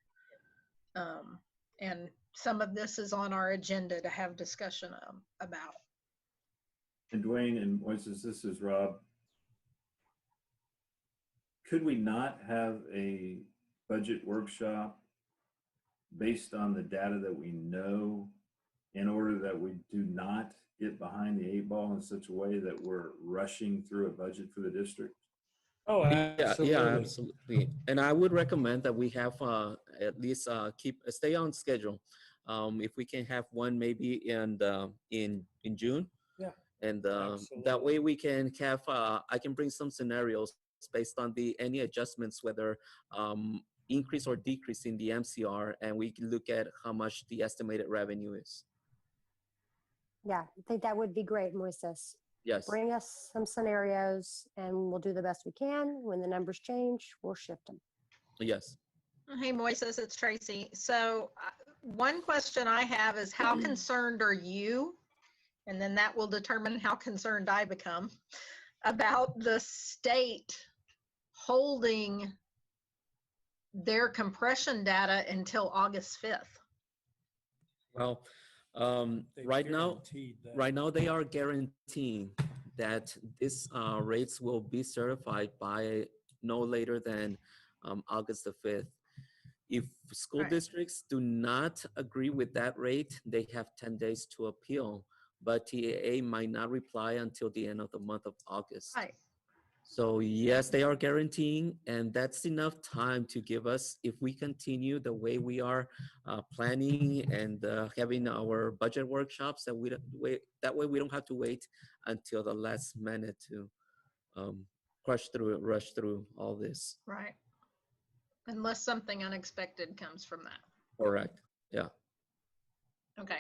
and some of this is on our agenda to have discussion about. And Dwayne and Moises, this is Rob. Could we not have a budget workshop based on the data that we know, in order that we do not get behind the 8 ball in such a way that we're rushing through a budget for the district? Oh, absolutely. Yeah, absolutely. And I would recommend that we have at least stay on schedule. If we can have one maybe in June. Yeah. And that way we can have I can bring some scenarios based on any adjustments, whether increase or decrease in the MCR, and we can look at how much the estimated revenue is. Yeah, I think that would be great, Moises. Yes. Bring us some scenarios and we'll do the best we can. When the numbers change, we'll shift them. Yes. Hey, Moises, it's Tracy. So one question I have is, how concerned are you? And then that will determine how concerned I become about the state holding their compression data until August 5th. Well, right now they are guaranteeing that these rates will be certified by no later than August the 5th. If school districts do not agree with that rate, they have 10 days to appeal, but TAA might not reply until the end of the month of August. Right. So yes, they are guaranteeing, and that's enough time to give us, if we continue the way we are planning and having our budget workshops, that way we don't have to wait until the last minute to rush through all this. Right. Unless something unexpected comes from that. Correct. Yeah. Okay.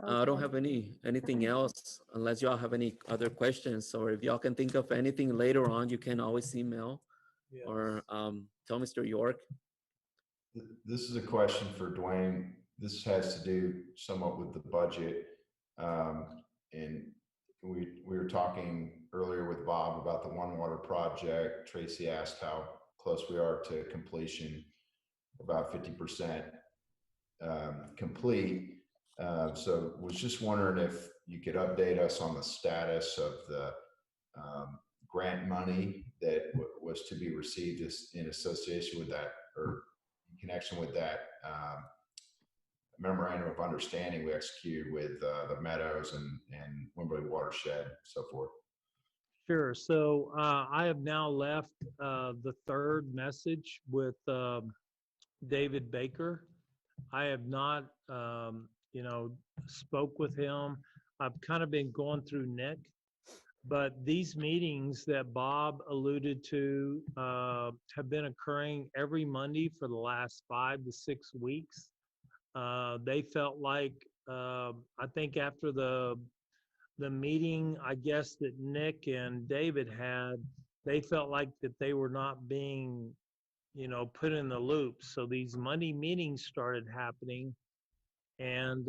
I don't have anything else, unless y'all have any other questions, or if y'all can think of anything later on, you can always email or tell Mr. York. This is a question for Dwayne. This has to do somewhat with the budget. And we were talking earlier with Bob about the One Water project. Tracy asked how close we are to completion, about 50% complete. So was just wondering if you could update us on the status of the grant money that was to be received in association with that, or in connection with that memorandum of understanding we executed with the Meadows and Wimberley Watershed, so forth. Sure. So I have now left the third message with David Baker. I have not, spoke with him. I've kind of been going through Nick, but these meetings that Bob alluded to have been occurring every Monday for the last 5 to 6 weeks. They felt like, I think after the meeting, I guess, that Nick and David had, they felt like that they were not being put in the loop. So these Monday meetings started happening, and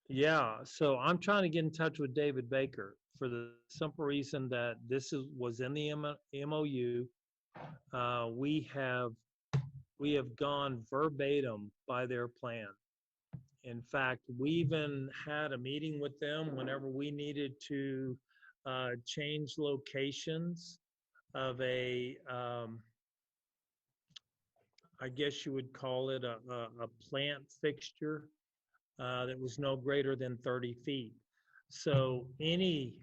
yeah, so I'm trying to get in touch with David Baker for the simple reason that this was in the MOU. We have gone verbatim by their plan. In fact, we even had a meeting with them whenever we needed to change locations of a, I guess you would call it a plant fixture that was no greater than 30 feet. So any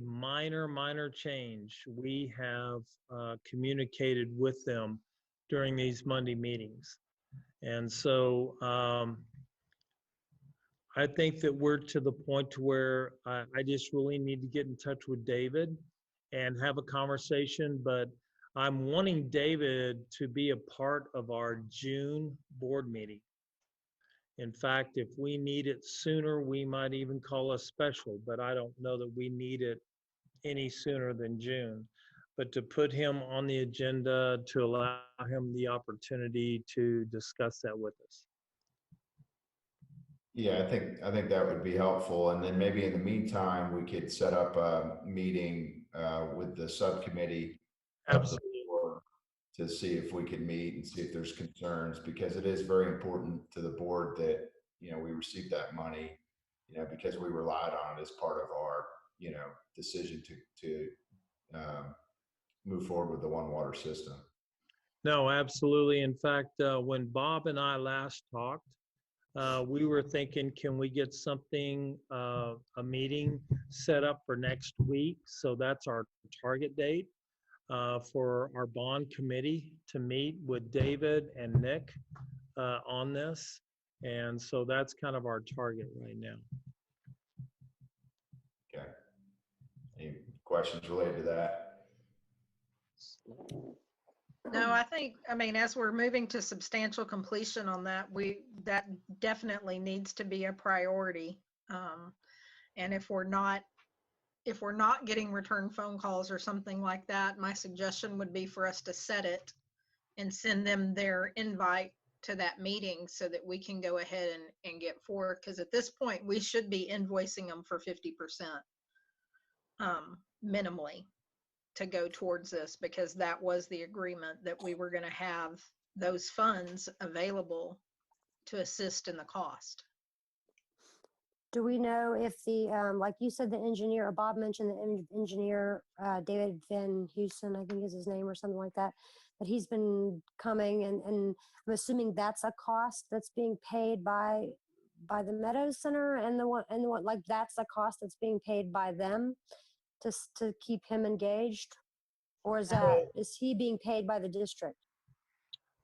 minor change, we have communicated with them during these Monday meetings. And so I think that we're to the point to where I just really need to get in touch with David and have a conversation, but I'm wanting David to be a part of our June board meeting. In fact, if we need it sooner, we might even call a special, but I don't know that we need it any sooner than June. But to put him on the agenda to allow him the opportunity to discuss that with us. Yeah, I think that would be helpful. And then maybe in the meantime, we could set up a meeting with the subcommittee of the board to see if we can meet and see if there's concerns, because it is very important to the board that, we received that money, because we relied on it as part of our, decision to move forward with the One Water system. No, absolutely. In fact, when Bob and I last talked, we were thinking, can we get something, a meeting set up for next week? So that's our target date for our bond committee to meet with David and Nick on this. And so that's kind of our target right now. Okay. Any questions related to that? No, I mean, as we're moving to substantial completion on that, that definitely needs to be a priority. And if we're not getting return phone calls or something like that, my suggestion would be for us to set it and send them their invite to that meeting so that we can go ahead and get forward. Because at this point, we should be invoicing them for 50% minimally to go towards this, because that was the agreement that we were going to have those funds available to assist in the cost. Do we know if the, like you said, the engineer, or Bob mentioned the engineer, David Van Houston, I think is his name or something like that, but he's been coming, and I'm assuming that's a cost that's being paid by the Meadows Center, and the one like that's a cost that's being paid by them to keep him engaged, or is he being paid by the district?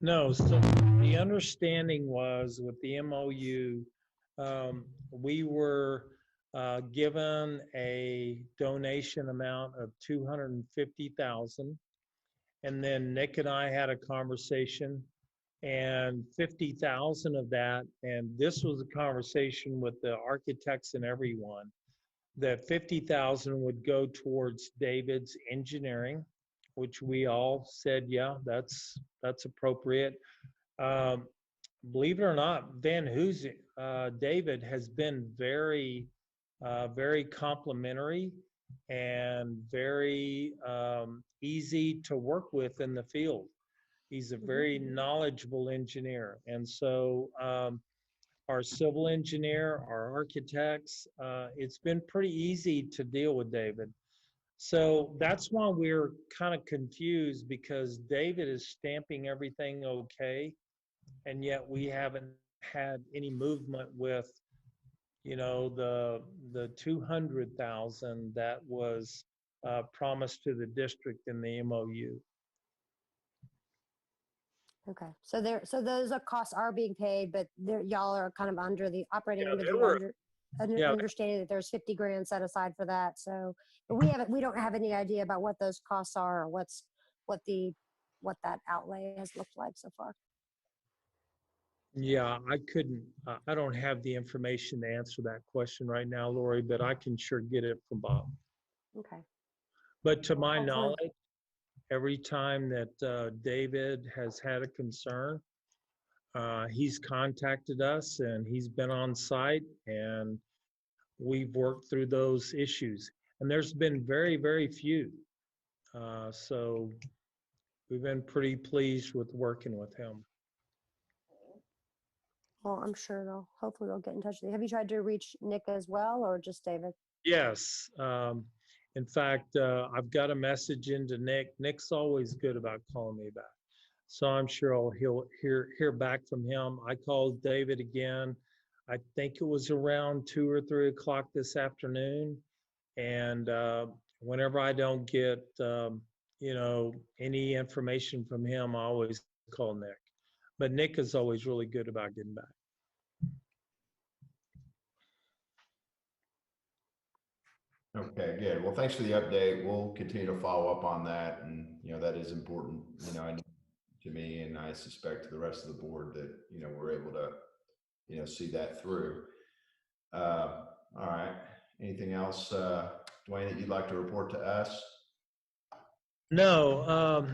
No, so the understanding was with the MOU, we were given a donation amount of $250,000, and then Nick and I had a conversation, and 50,000 of that, and this was a conversation with the architects and everyone, that 50,000 would go towards David's engineering, which we all said, yeah, that's appropriate. Believe it or not, David has been very complimentary and very easy to work with in the field. He's a very knowledgeable engineer. And so our civil engineer, our architects, it's been pretty easy to deal with David. So that's why we're kind of confused, because David is stamping everything okay, and yet we haven't had any movement with, the 200,000 that was promised to the district in the MOU. Okay, so those costs are being paid, but y'all are kind of under the understanding that there's 50 grand set aside for that. So, but we don't have any idea about what those costs are, or what that outlay has looked like so far. Yeah, I don't have the information to answer that question right now, Lori, but I can sure get it from Bob. Okay. But to my knowledge, every time that David has had a concern, he's contacted us and he's been on site and we've worked through those issues. And there's been very, very few. So we've been pretty pleased with working with him. Well, I'm sure hopefully they'll get in touch with you. Have you tried to reach Nick as well, or just David? Yes. In fact, I've got a message into Nick. Nick's always good about calling me back. So I'm sure he'll hear back from him. I called David again. I think it was around 2 or 3 o'clock this afternoon. And whenever I don't get, any information from him, I always call Nick. But Nick is always really good about getting back. Okay, good. Well, thanks for the update. We'll continue to follow up on that. And, that is important, to me, and I suspect to the rest of the board that, we're able to, see that through. All right. Anything else, Dwayne, that you'd like to report to us? No,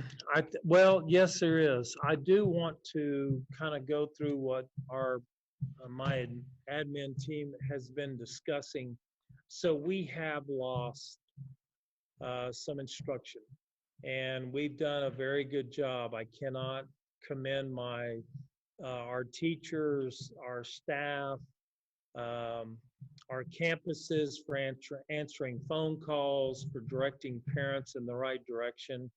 well, yes, there is. I do want to kind of go through what my admin team has been discussing. So we have lost some instruction, and we've done a very good job. I cannot commend our teachers, our staff, our campuses for answering phone calls, for directing parents in the right direction.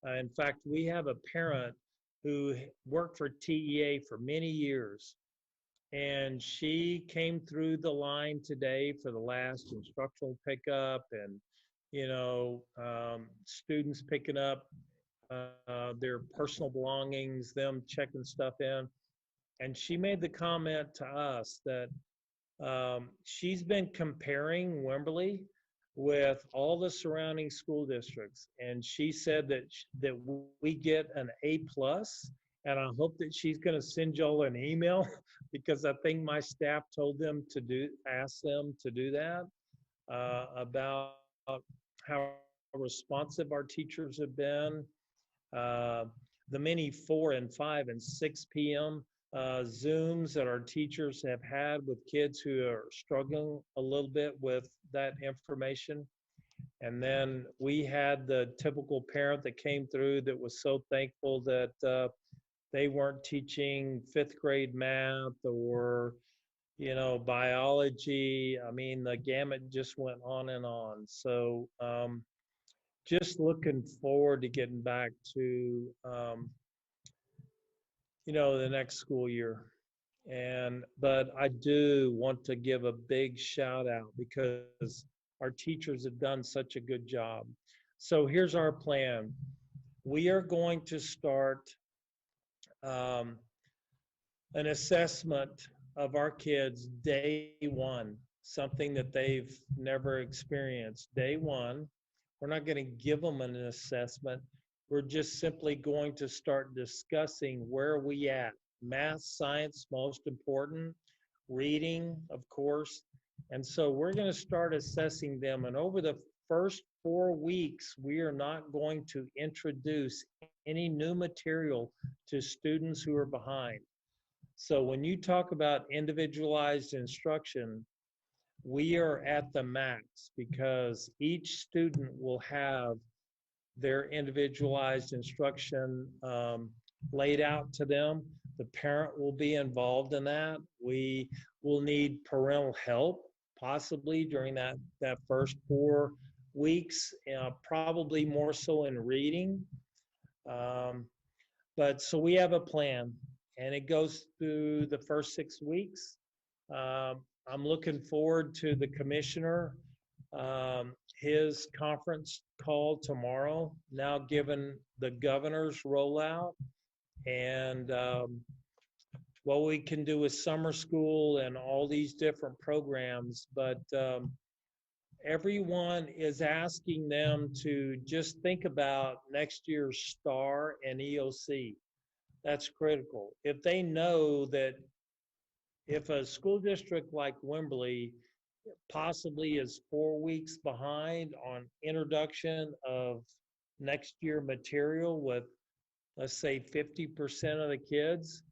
In fact, we have a parent who worked for TEA for many years, and she came through the line today for the last instructional pickup, and students picking up their personal belongings, them checking stuff in. And she made the comment to us that she's been comparing Wimberley with all the surrounding school districts, and she said that we get an A+, and I hope that she's going to send y'all an email because I think my staff told them ask them to do that, about how responsive our teachers have been. The many 4 and 5 and 6 p.m. Zooms that our teachers have had with kids who are struggling a little bit with that information. And then we had the typical parent that came through that was so thankful that they weren't teaching 5th grade math or, biology. I mean, the gamut just went on and on. So just looking forward to getting back to, the next school year. But I do want to give a big shout out because our teachers have done such a good job. So here's our plan. We are going to start an assessment of our kids day one, something that they've never experienced. Day one, we're not going to give them an assessment. We're just simply going to start discussing where we at. Math, science, most important. Reading, of course. And so we're going to start assessing them. And over the first 4 weeks, we are not going to introduce any new material to students who are behind. So when you talk about individualized instruction, we are at the max because each student will have their individualized instruction laid out to them. The parent will be involved in that. We will need parental help, possibly during that first 4 weeks, probably more so in reading. But so we have a plan, and it goes through the first 6 weeks. I'm looking forward to the commissioner, his conference call tomorrow, now given the governor's rollout, and what we can do with summer school and all these different programs. But everyone is asking them to just think about next year's STAR and EOC. That's critical. If they know that if a school district like Wimberley possibly is 4 weeks behind on introduction of next year material with, let's say, 50% of the kids,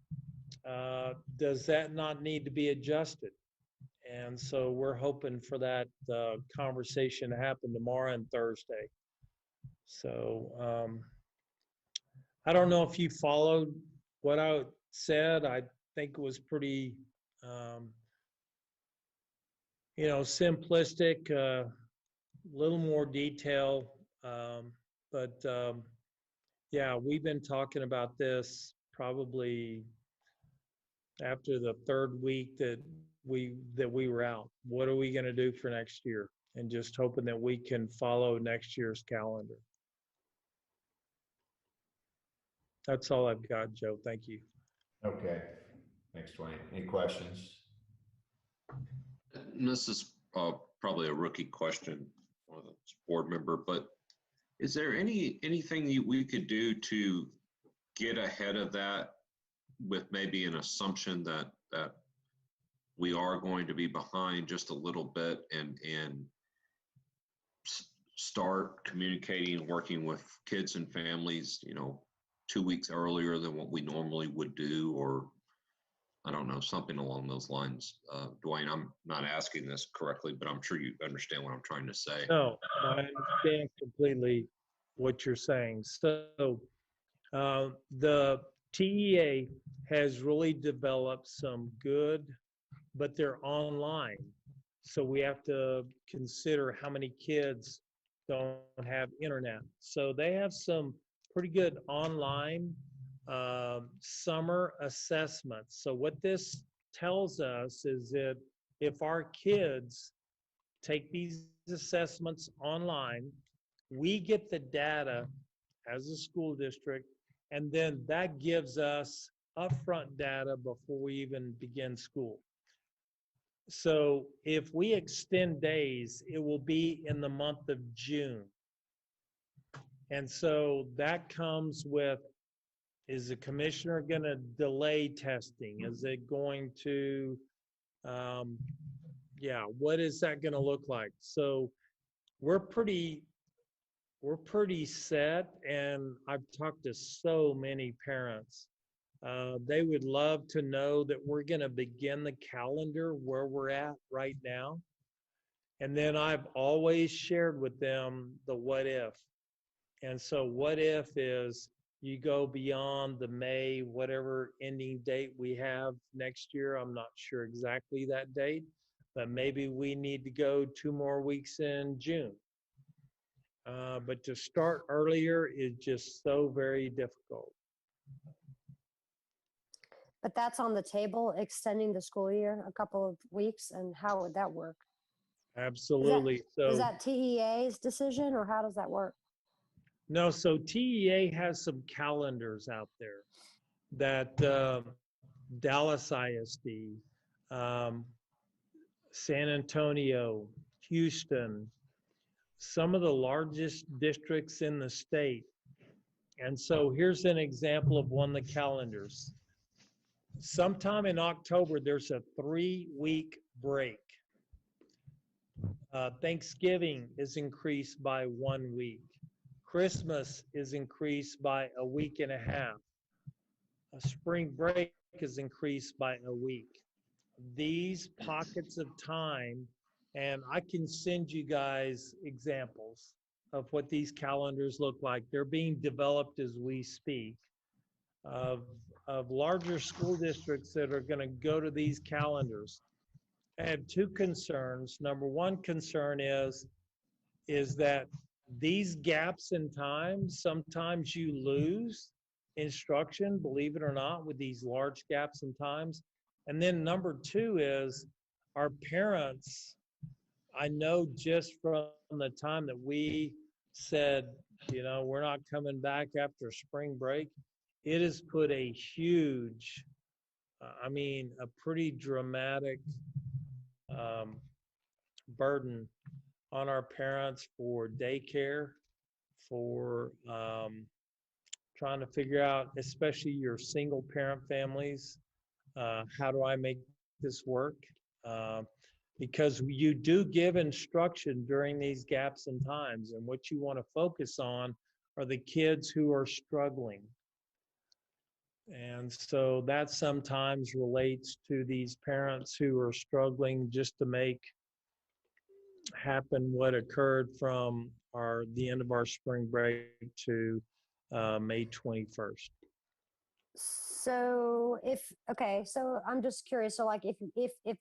does that not need to be adjusted? And so we're hoping for that conversation to happen tomorrow and Thursday. So I don't know if you followed what I said. I think it was pretty, simplistic, a little more detail. But yeah, we've been talking about this probably after the third week that we were out. What are we going to do for next year? And just hoping that we can follow next year's calendar. That's all I've got, Joe. Thank you. Okay. Thanks, Dwayne. Any questions? And this is probably a rookie question for the board member, but is there anything that we could do to get ahead of that with maybe an assumption that we are going to be behind just a little bit and start communicating and working with kids and families, 2 weeks earlier than what we normally would do, or I don't know, something along those lines. Dwayne, I'm not asking this correctly, but I'm sure you understand what I'm trying to say. No, I understand completely what you're saying. So the TEA has really developed some good, but they're online. So we have to consider how many kids don't have internet. So they have some pretty good online summer assessments. So what this tells us is that if our kids take these assessments online, we get the data as a school district, and then that gives us upfront data before we even begin school. So if we extend days, it will be in the month of June. And so that comes with, is the commissioner going to delay testing? Is it going to, what is that going to look like? So we're pretty set, and I've talked to so many parents. They would love to know that we're going to begin the calendar where we're at right now. And then I've always shared with them the what if. And so what if is you go beyond the May, whatever ending date we have next year. I'm not sure exactly that date, but maybe we need to go 2 more weeks in June. But to start earlier is just so very difficult. But that's on the table, extending the school year a couple of weeks, and how would that work? Absolutely. Is that TEA's decision, or how does that work? No, so TEA has some calendars out there that Dallas ISD, San Antonio, Houston, some of the largest districts in the state. And so here's an example of one of the calendars. Sometime in October, there's a 3-week break. Thanksgiving is increased by 1 week. Christmas is increased by a week and a half. Spring break is increased by a week. These pockets of time, and I can send you guys examples of what these calendars look like. They're being developed as we speak, of larger school districts that are going to go to these calendars. I have 2 concerns. Number one concern is that these gaps in time, sometimes you lose instruction, believe it or not, with these large gaps in times. And then number 2 is our parents, I know just from the time that we said, we're not coming back after spring break, it has put a huge, a pretty dramatic burden on our parents for daycare, for trying to figure out, especially your single parent families, how do I make this work? Because you do give instruction during these gaps in times, and what you want to focus on are the kids who are struggling. And so that sometimes relates to these parents who are struggling just to make happen what occurred from the end of our spring break to May 21st. So so I'm just curious. So like if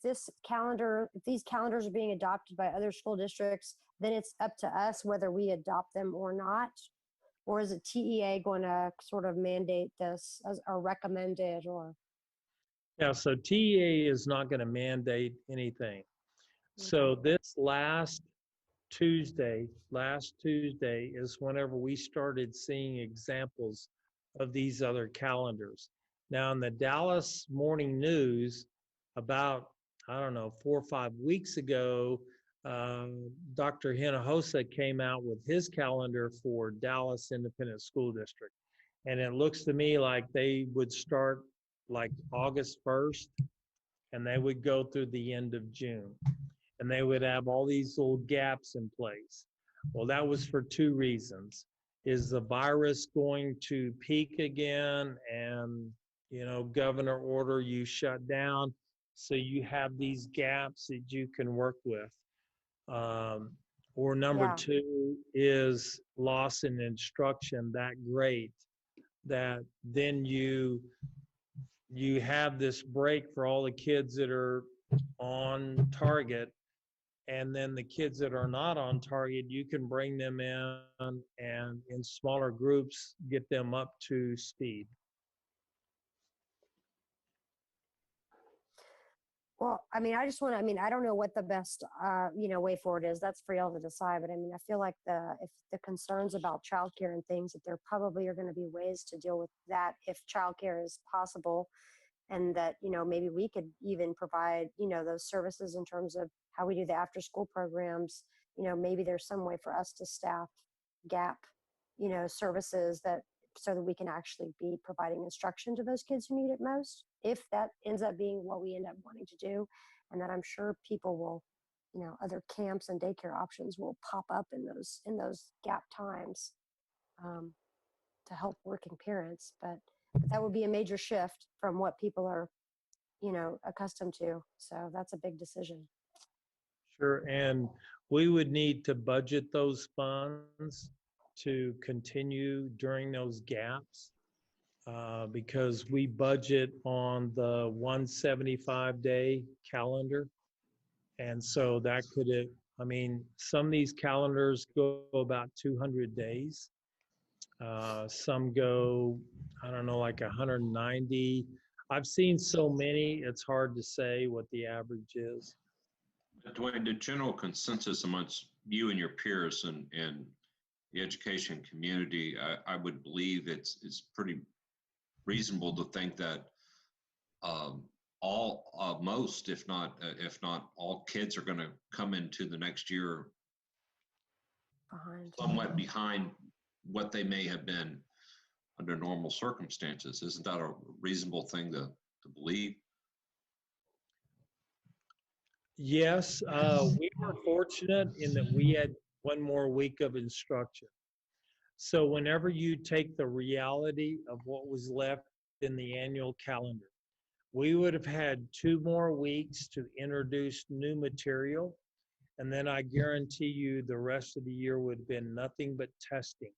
these calendars are being adopted by other school districts, then it's up to us whether we adopt them or not. Or is it TEA going to sort of mandate this or recommend it or? Yeah, so TEA is not going to mandate anything. So this last Tuesday is whenever we started seeing examples of these other calendars. Now in the Dallas Morning News, about, I don't know, 4 or 5 weeks ago, Dr. Hinojosa came out with his calendar for Dallas Independent School District. And it looks to me like they would start like August 1st and they would go through the end of June. And they would have all these little gaps in place. Well, that was for 2 reasons. Is the virus going to peak again and, governor order you shut down? So you have these gaps that you can work with. Or number 2 is loss in instruction that great that then you have this break for all the kids that are on target, and then the kids that are not on target, you can bring them in and in smaller groups get them up to speed. Well, I don't know what the best, way forward is. That's for y'all to decide. But I feel like if the concerns about childcare and things, that there probably are going to be ways to deal with that if childcare is possible. And that, maybe we could even provide, those services in terms of how we do the after school programs. Maybe there's some way for us to staff gap, services so that we can actually be providing instruction to those kids who need it most, if that ends up being what we end up wanting to do. And that I'm sure people will, other camps and daycare options will pop up in those gap times to help working parents. But that would be a major shift from what people are, accustomed to. So that's a big decision. Sure. And we would need to budget those funds to continue during those gaps because we budget on the 175-day calendar. And so that some of these calendars go about 200 days. Some go, I don't know, like 190. I've seen so many, it's hard to say what the average is. Dwayne, the general consensus amongst you and your peers and the education community, I would believe it's pretty reasonable to think that most, if not all kids are going to come into the next year somewhat behind what they may have been under normal circumstances. Isn't that a reasonable thing to believe? Yes, we were fortunate in that we had 1 more week of instruction. So whenever you take the reality of what was left in the annual calendar, we would have had 2 more weeks to introduce new material. And then I guarantee you the rest of the year would have been nothing but testing.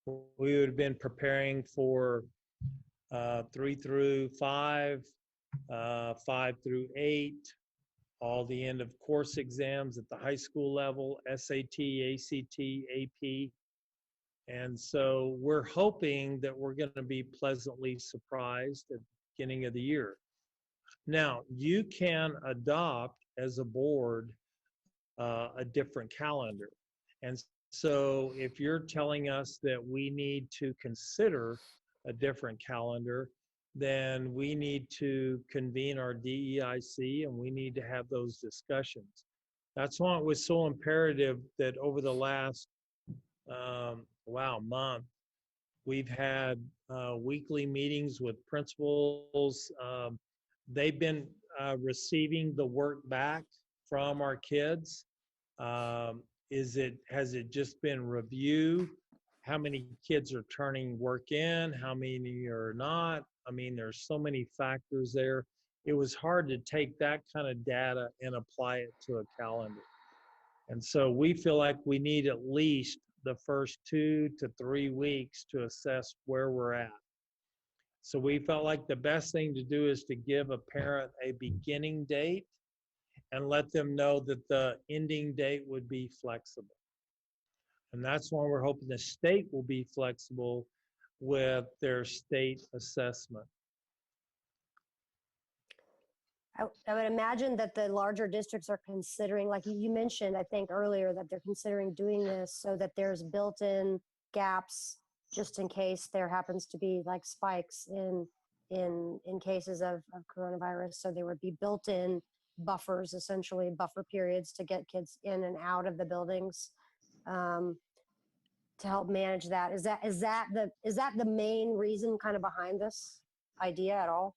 We would have been preparing for 3 through 5, 5 through 8, all the end of course exams at the high school level, SAT, ACT, AP. And so we're hoping that we're going to be pleasantly surprised at the beginning of the year. Now, you can adopt as a board a different calendar. And so if you're telling us that we need to consider a different calendar, then we need to convene our DEIC and we need to have those discussions. That's why it was so imperative that over the last month, we've had weekly meetings with principals. They've been receiving the work back from our kids. Has it just been review? how many kids are turning work in, how many are not. I mean, there's so many factors there. It was hard to take that kind of data and apply it to a calendar. And so we feel like we need at least the first 2 to 3 weeks to assess where we're at. So we felt like the best thing to do is to give a parent a beginning date and let them know that the ending date would be flexible. And that's why we're hoping the state will be flexible with their state assessment. I would imagine that the larger districts are considering, like you mentioned, I think earlier, that they're considering doing this so that there's built-in gaps just in case there happens to be like spikes in cases of coronavirus. So there would be built-in buffers, essentially buffer periods to get kids in and out of the buildings to help manage that. Is that the main reason kind of behind this idea at all?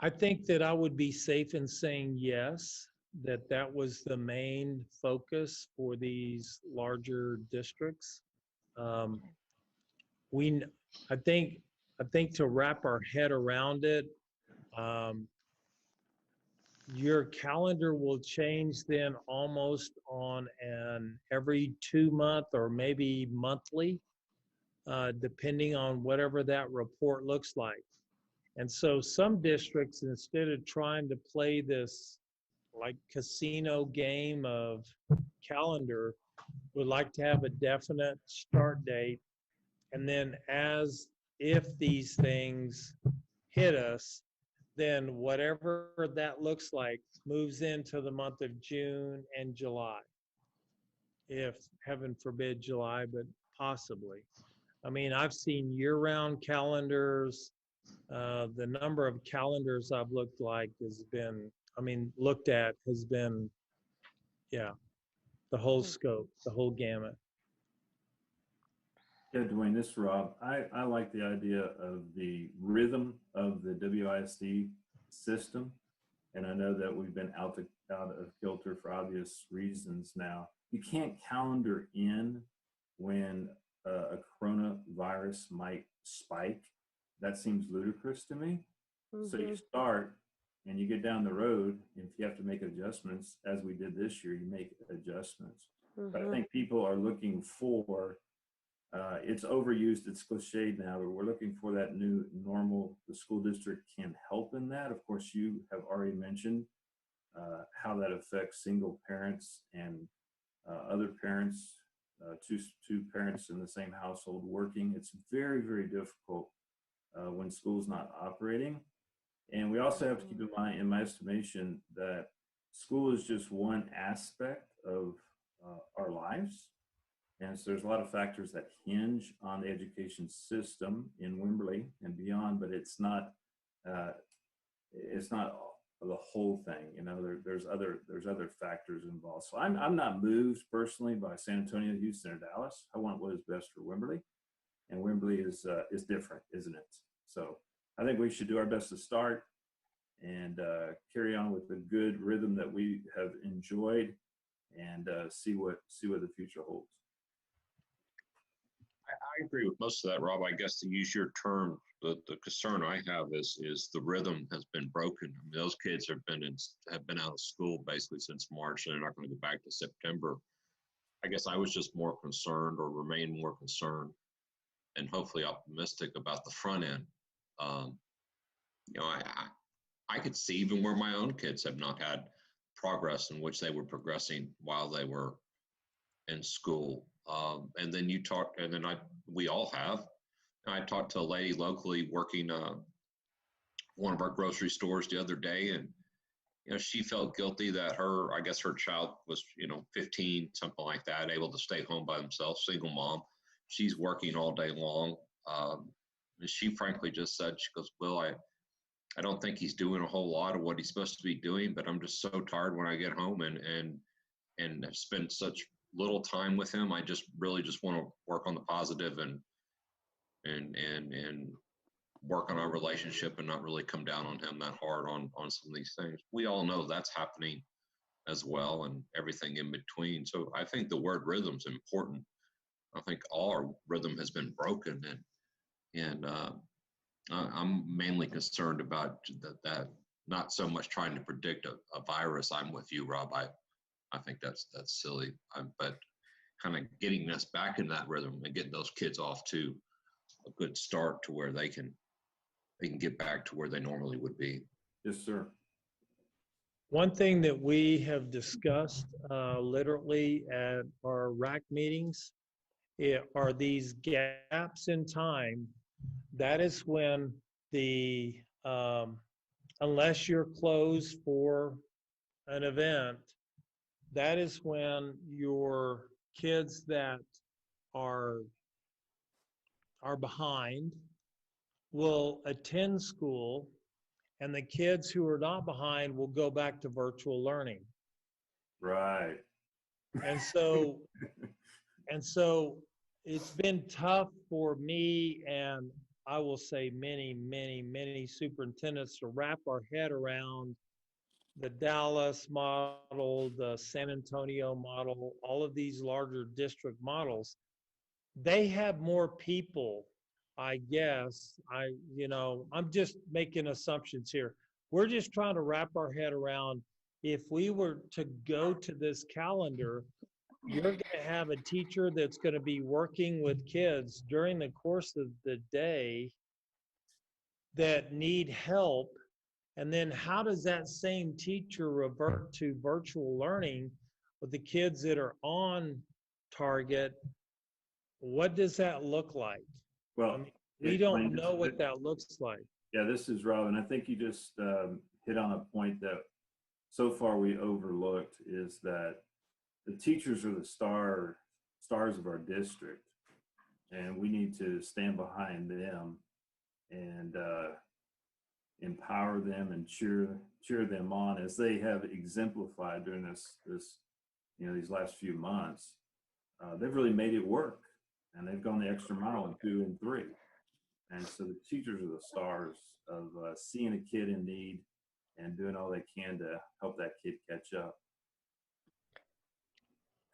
I think that I would be safe in saying yes, that was the main focus for these larger districts. I think to wrap our head around it, your calendar will change then almost on an every 2-month or maybe monthly, depending on whatever that report looks like. And so some districts, instead of trying to play this like casino game of calendar, would like to have a definite start date. And then if these things hit us, then whatever that looks like moves into the month of June and July. If heaven forbid July, but possibly. I mean, I've seen year-round calendars. The number of calendars I've looked at has been, the whole scope, the whole gamut. Yeah, Dwayne, this is Rob. I like the idea of the rhythm of the WISD system. And I know that we've been out of kilter for obvious reasons now. You can't calendar in when a coronavirus might spike. That seems ludicrous to me. Mm-hmm. So you start and you get down the road, and if you have to make adjustments, as we did this year, you make adjustments. Mm-hmm. But I think people are looking for, it's overused, it's cliched now, but we're looking for that new normal. The school district can help in that. Of course, you have already mentioned how that affects single parents and other parents, two parents in the same household working. It's very, very difficult when school's not operating. And we also have to keep in mind, in my estimation, that school is just one aspect of our lives. And so there's a lot of factors that hinge on the education system in Wimberley and beyond, but it's not the whole thing. You know, there's other factors involved. So I'm not moved personally by San Antonio, Houston, or Dallas. I want what is best for Wimberley, and Wimberley is different, isn't it? So I think we should do our best to start and carry on with the good rhythm that we have enjoyed, and see what the future holds. I agree with most of that, Rob. I guess to use your term, the concern I have is the rhythm has been broken. I mean, those kids have been out of school basically since March, and they're not going to go back to September. I guess I was just more concerned, or remain more concerned, and hopefully optimistic about the front end. You know, I could see even where my own kids have not had progress in which they were progressing while they were in school. And then we all have. I talked to a lady locally working one of our grocery stores the other day, and she felt guilty that her child was 15, something like that, able to stay home by themselves, single mom. She's working all day long. And she frankly just said, she goes, "Will, I don't think he's doing a whole lot of what he's supposed to be doing, but I'm just so tired when I get home and have spent such little time with him. I just really just want to work on the positive and work on our relationship and not really come down on him that hard on some of these things." We all know that's happening as well, and everything in between. So I think the word rhythm's important. I think all our rhythm has been broken, and I'm mainly concerned about that. Not so much trying to predict a virus. I'm with you, Rob. I think that's silly. But kind of getting us back in that rhythm and getting those kids off to a good start to where they can get back to where they normally would be. Yes, sir. One thing that we have discussed literally at our RAC meetings are these gaps in time. That is when the, unless you're closed for an event, that is when your kids that are behind will attend school, and the kids who are not behind will go back to virtual learning. Right. And so it's been tough for me, and I will say many superintendents, to wrap our head around the Dallas model, the San Antonio model, all of these larger district models. They have more people, I guess. I'm just making assumptions here. We're just trying to wrap our head around, if we were to go to this calendar, you're going to have a teacher that's going to be working with kids during the course of the day that need help. And then how does that same teacher revert to virtual learning with the kids that are on target? What does that look like? Well, we don't know what that looks like. Yeah, this is Robin. I think you just hit on a point that so far we overlooked, is that the teachers are the stars of our district, and we need to stand behind them and empower them and cheer them on, as they have exemplified during this these last few months. They've really made it work, and they've gone the extra mile in 2 and 3. And so the teachers are the stars of seeing a kid in need and doing all they can to help that kid catch up.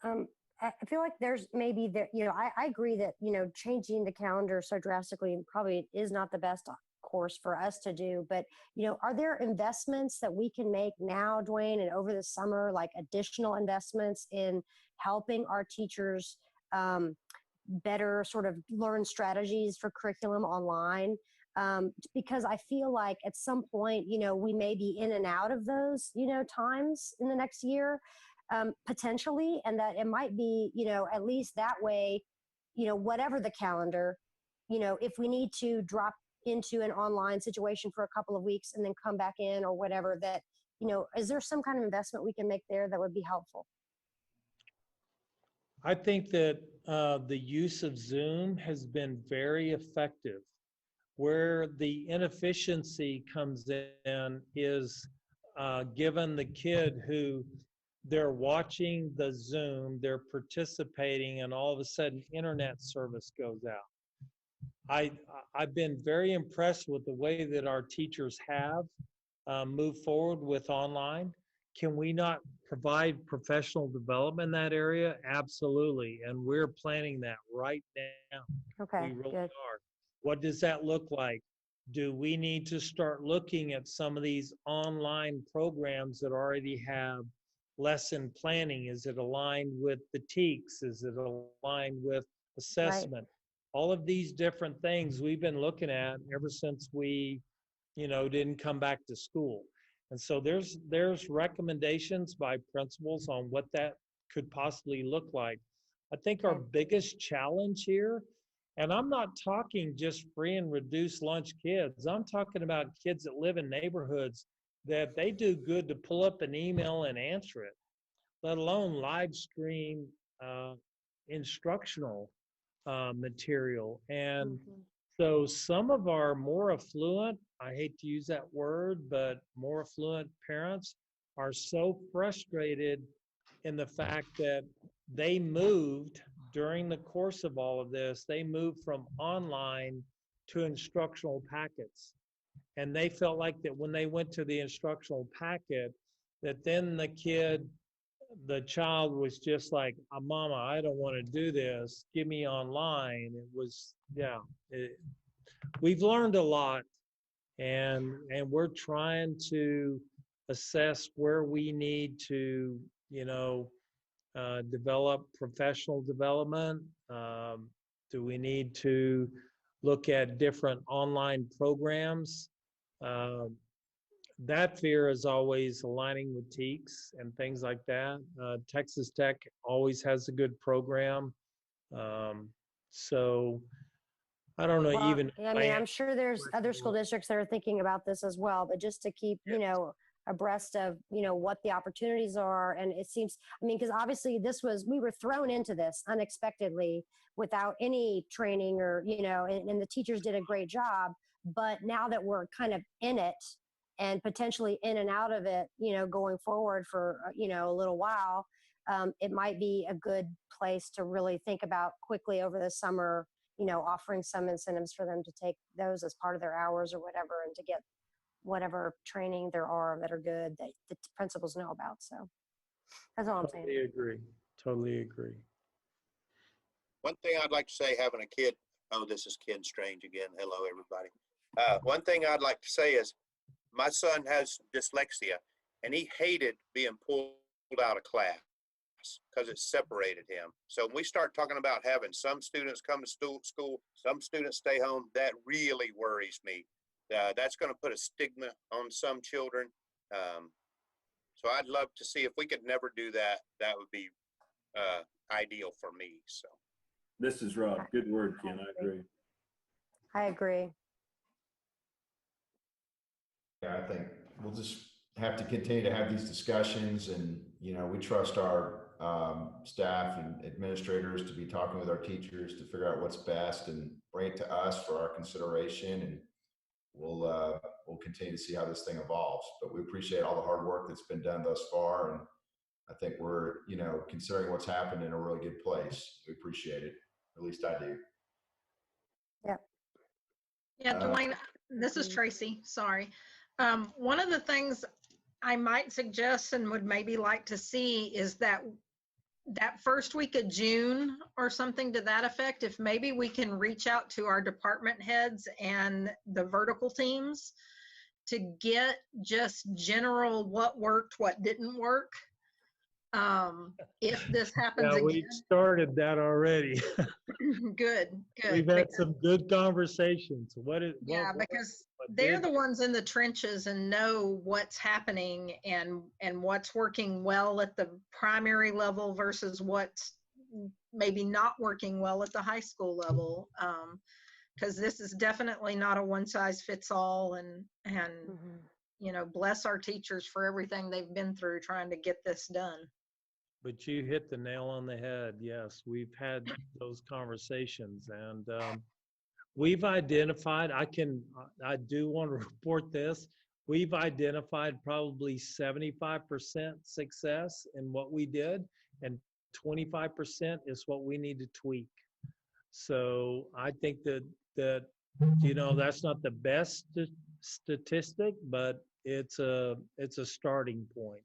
I feel like there's maybe that, I agree that, changing the calendar so drastically probably is not the best course for us to do. But, are there investments that we can make now, Dwayne, and over the summer, like additional investments in helping our teachers better sort of learn strategies for curriculum online? Because I feel like at some point, we may be in and out of those, times in the next year. Potentially, and that it might be, at least that way, whatever the calendar, if we need to drop into an online situation for a couple of weeks and then come back in or whatever, that, is there some kind of investment we can make there that would be helpful? I think that the use of Zoom has been very effective. Where the inefficiency comes in is given the kid who they're watching the Zoom, they're participating, and all of a sudden internet service goes out. I've been very impressed with the way that our teachers have moved forward with online. Can we not provide professional development in that area? Absolutely, and we're planning that right now. Okay, we really good. are. What does that look like? Do we need to start looking at some of these online programs that already have lesson planning? Is it aligned with the TEKS? Is it aligned with assessment? Right. All of these different things we've been looking at ever since we, didn't come back to school. And so there's recommendations by principals on what that could possibly look like. I think our biggest challenge here, and I'm not talking just free and reduced lunch kids, I'm talking about kids that live in neighborhoods that they do good to pull up an email and answer it, let alone live stream instructional material. And so some of our more affluent, I hate to use that word, but more affluent parents are so frustrated in the fact that they moved during the course of all of this, they moved from online to instructional packets. And they felt like that when they went to the instructional packet, that then the kid the child was just like, Mama, I don't want to do this. Give me online. It was, yeah. We've learned a lot, and we're trying to assess where we need to, develop professional development. Do we need to look at different online programs? That fear is always aligning with TEKS and things like that. Texas Tech always has a good program. So I don't know, Well, even. I mean, I'm sure there's other school districts that are thinking about this as well, but just to keep, abreast of, what the opportunities are. And it seems, I mean, because obviously we were thrown into this unexpectedly without any training or, and the teachers did a great job. But now that we're kind of in it and potentially in and out of it, going forward for, a little while, it might be a good place to really think about quickly over the summer, offering some incentives for them to take those as part of their hours or whatever, and to get whatever training there are that are good that the principals know about. So that's all I'm saying. Totally agree. One thing I'd like to say, having a kid, oh, this is Ken Strange again. Hello, everybody. One thing I'd like to say is my son has dyslexia, and he hated being pulled out of class because it separated him. So when we start talking about having some students come to school, some students stay home, that really worries me. That's going to put a stigma on some children. So I'd love to see if we could never do that. That would be ideal for me. So this is Rob. Good word, Ken. I agree. I agree. Yeah, I think we'll just have to continue to have these discussions, and we trust our staff and administrators to be talking with our teachers to figure out what's best and bring it to us for our consideration, and we'll continue to see how this thing evolves. But we appreciate all the hard work that's been done thus far, and I think we're considering what's happened in a really good place. We appreciate it. At least I do. Yeah. Yeah, Dwayne, this is Tracy. Sorry. One of the things I might suggest and would maybe like to see is that first week of June or something to that effect, if maybe we can reach out to our department heads and the vertical teams to get just general what worked, what didn't work. If this happens again. We started that already. Good. We've had some good conversations. Because they're the ones in the trenches and know what's happening and what's working well at the primary level versus what's maybe not working well at the high school level. Because this is definitely not a one size fits all, and bless our teachers for everything they've been through trying to get this done. But you hit the nail on the head. Yes, we've had those conversations, and we've identified, I do want to report this. We've identified probably 75% success in what we did, and 25% is what we need to tweak. So I think that that's not the best statistic, but it's a starting point.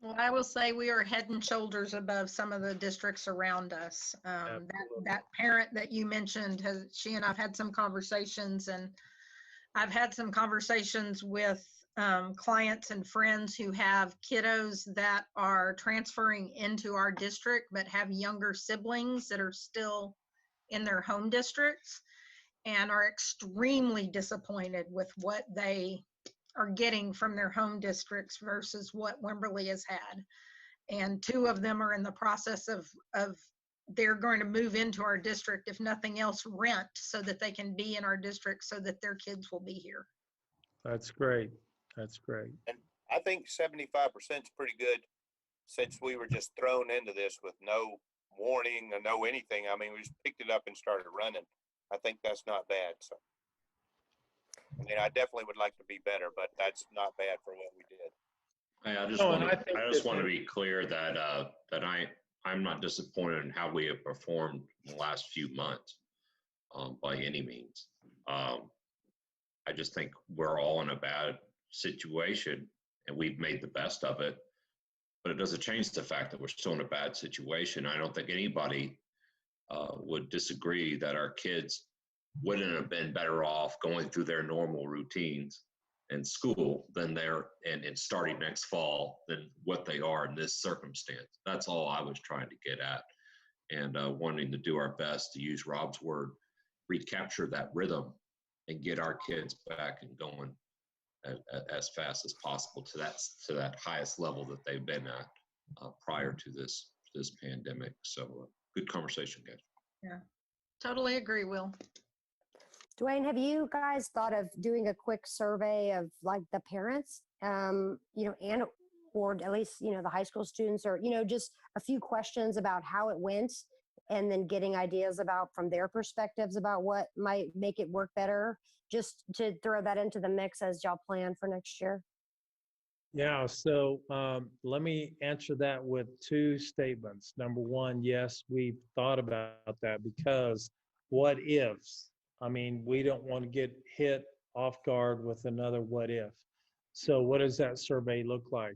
Well, I will say we are head and shoulders above some of the districts around us. That parent that you mentioned, she and I've had some conversations, and I've had some conversations with clients and friends who have kiddos that are transferring into our district but have younger siblings that are still in their home districts and are extremely disappointed with what they are getting from their home districts versus what Wimberley has had. And two of them are in the process of they're going to move into our district, if nothing else, rent so that they can be in our district so that their kids will be here. That's great. That's great. And I think 75% is pretty good since we were just thrown into this with no warning or no anything. I mean, we just picked it up and started running. I think that's not bad. So, I mean, I definitely would like to be better, but that's not bad for what we did. Hey, I just want to be clear that I'm not disappointed in how we have performed in the last few months by any means. I just think we're all in a bad situation, and we've made the best of it. but it doesn't change the fact that we're still in a bad situation. I don't think anybody would disagree that our kids wouldn't have been better off going through their normal routines in school than they're and starting next fall than what they are in this circumstance. That's all I was trying to get at, and wanting to do our best, to use Rob's word, recapture that rhythm and get our kids back and going as fast as possible to that highest level that they've been at prior to this pandemic. So good conversation, guys. Yeah, totally agree, Will. Dwayne, have you guys thought of doing a quick survey of like the parents, and or at least, the high school students, or, just a few questions about how it went, and then getting ideas about from their perspectives about what might make it work better, just to throw that into the mix as y'all plan for next year? Yeah, so let me answer that with two statements. Number one, yes, we've thought about that, because what ifs? I mean, we don't want to get hit off guard with another what if. So what does that survey look like?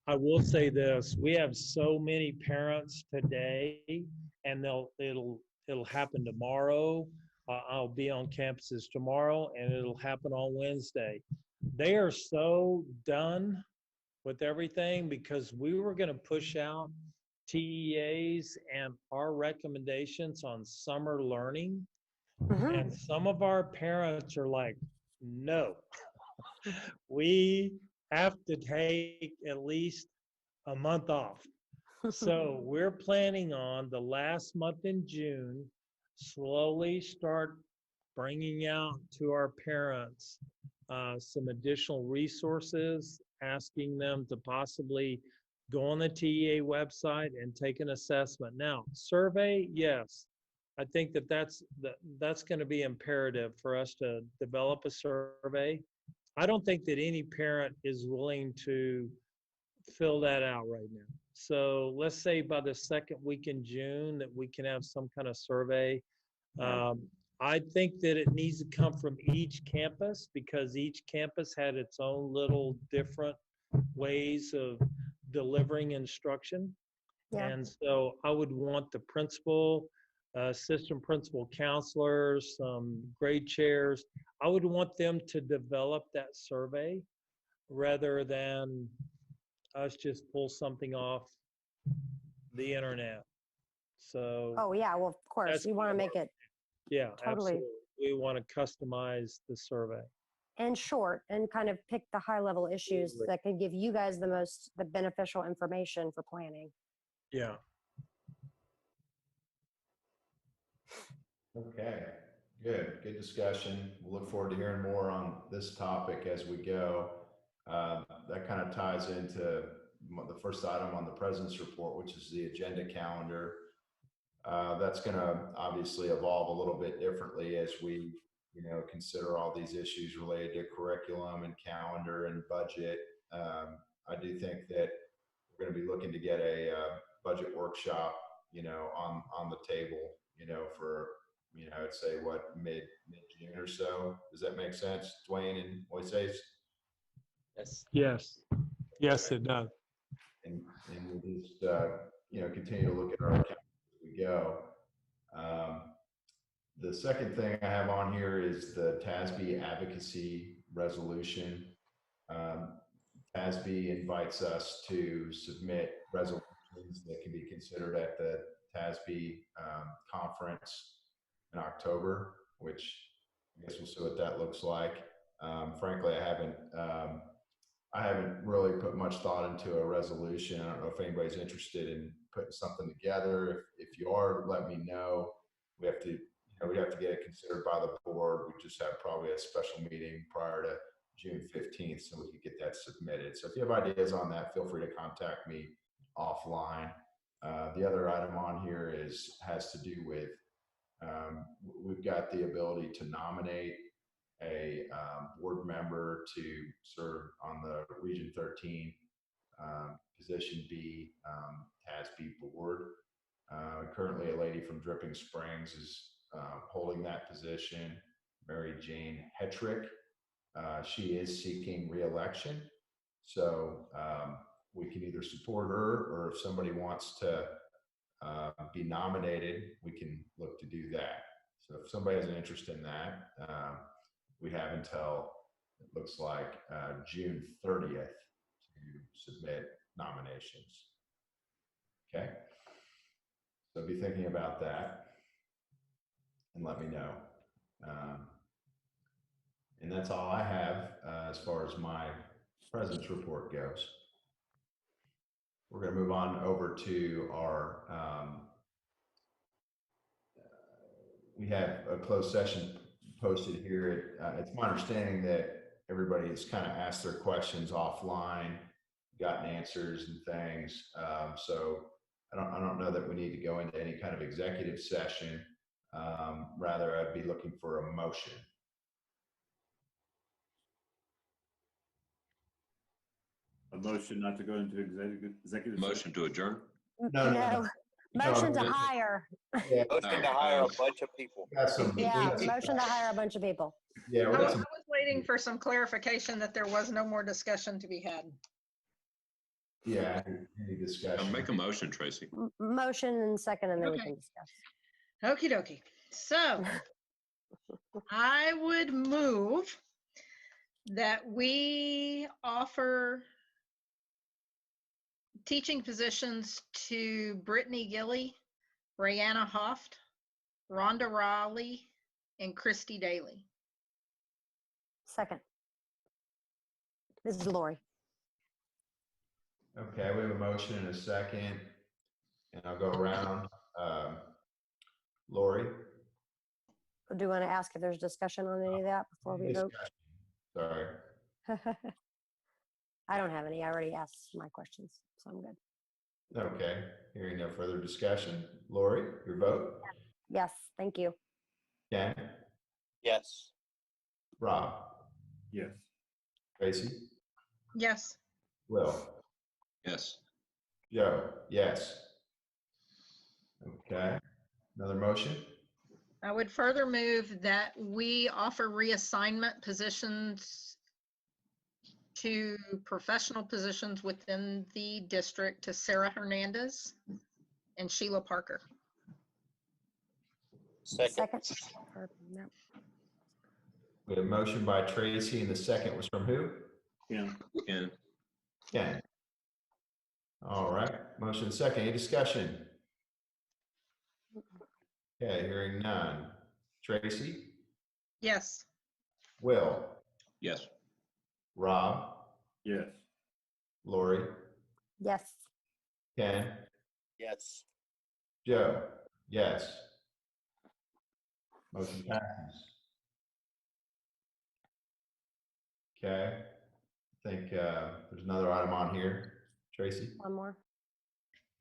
I will say this: we have so many parents today, and it'll happen tomorrow. I'll be on campuses tomorrow, and it'll happen on Wednesday. They are so done with everything, because we were going to push out TEAs and our recommendations on summer learning. And some of our parents are like, no, we have to take at least a month off. So we're planning on the last month in June, slowly start bringing out to our parents some additional resources, asking them to possibly go on the TEA website and take an assessment. Now, survey, yes. I think that's going to be imperative for us to develop a survey. I don't think that any parent is willing to fill that out right now. So let's say by the second week in June that we can have some kind of survey. I think that it needs to come from each campus, because each campus had its own little different ways of delivering instruction. Yeah. And so I would want the principal, assistant principal counselors, some grade chairs, I would want them to develop that survey rather than us just pull something off the internet. So. Oh yeah, well, of course, we want to make it. Yeah, totally. Absolutely. We want to customize the survey. And short, and kind of pick the high level issues Absolutely. that can give you guys the beneficial information for planning. Yeah. Okay, good discussion. We'll look forward to hearing more on this topic as we go. That kind of ties into the first item on the president's report, which is the agenda calendar. That's going to obviously evolve a little bit differently as we, consider all these issues related to curriculum and calendar and budget. I do think that we're going to be looking to get a budget workshop, on the table, for, I'd say mid-June or so. Does that make sense, Dwayne and Moises? Yes. Yes, it does. And we'll just, continue to look at our account as we go. The second thing I have on here is the TASB advocacy resolution. TASB invites us to submit resolutions that can be considered at the TASB conference in October, which I guess we'll see what that looks like. Frankly, I haven't really put much thought into a resolution. I don't know if anybody's interested in putting something together. If you are, let me know. We have to get it considered by the board. We just have probably a special meeting prior to June 15th so we can get that submitted. So if you have ideas on that, feel free to contact me offline. The other item on here has to do with, we've got the ability to nominate a board member to serve on the Region 13 Position B TASB board. Currently, a lady from Dripping Springs is holding that position, Mary Jane Hetrick. She is seeking re-election. So we can either support her, or if somebody wants to be nominated, we can look to do that. So if somebody has an interest in that, we have until, it looks like, June 30th to submit nominations. Okay. So be thinking about that and let me know. And that's all I have as far as my presence report goes. We're going to move on over to our, we have a closed session posted here. It's my understanding that everybody has kind of asked their questions offline, gotten answers and things. So I don't know that we need to go into any kind of executive session. Rather, I'd be looking for a motion. A motion not to go into executive Motion to adjourn? No. Motion to hire. Yeah, Motion to hire a bunch of people. got some, Yeah, motion to hire a bunch of people. yeah, we I got was some, waiting for some clarification that there was no more discussion to be had. yeah, any I'll discussion? make a motion, Tracy. Motion and second, and then we Okay. can discuss. Okie dokie. So I would move that we offer teaching positions to Brittany Gilly, Rayanna Hoft, Rhonda Raleigh, and Christy Daly. Second. This is Lori. Okay, we have a motion and a second, and I'll go around. Lori? Do you want to ask if there's discussion on any of that before we vote? Sorry. I don't have any. I already asked my questions, so I'm good. Okay, hearing no further discussion. Lori, your vote? Yes, thank you. Ken? Yes. Rob? Yes. Tracy? Yes. Will? Yes. Joe? Yes. Okay, another motion? I would further move that we offer reassignment positions to professional positions within the district to Sarah Hernandez and Sheila Parker. Second. No. We have a motion by Tracy, and the second was from who? Yeah. And Ken. All right, motion second. Any discussion? Okay, hearing none. Tracy? Yes. Will? yes. Rob? Yes. Lori? Yes. Ken? Yes. Joe? Yes. Motion passes. Okay, I think there's another item on here. Tracy? One more.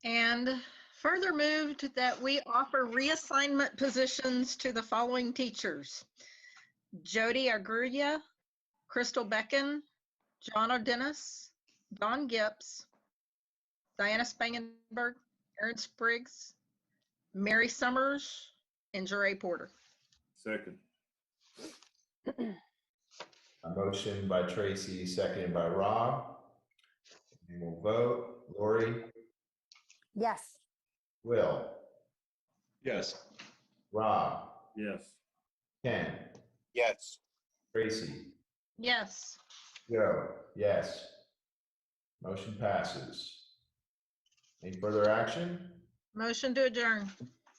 And further moved that we offer reassignment positions to the following teachers: Jody Agruya, Crystal Becken, John O'Dennis, Don Gibbs, Diana Spangenberg, Aaron Spriggs, Mary Summers, and Jeray Porter. Second. A motion by Tracy, seconded by Rob. And we'll vote. Lori? Yes. Will? Yes. Rob? Yes. Ken? Yes. Tracy? Yes. Joe? Yes. Motion passes. Any further action? Motion to adjourn.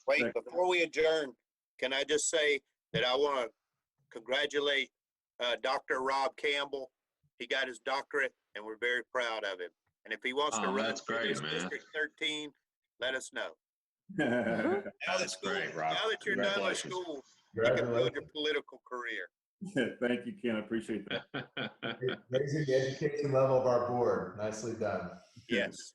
Wait, Second. before we adjourn, can I just say that I want to congratulate Dr. Rob Campbell. He got his doctorate, and we're very proud of him. And if he wants to Oh, run that's for great, this man. District 13, let us know. Thank Now that school, great, Rob. now that you're done with Congratulations. school, you can build your Congratulations. political career. you, Ken. I appreciate that. Raising the education level of our board. Nicely done. Yes.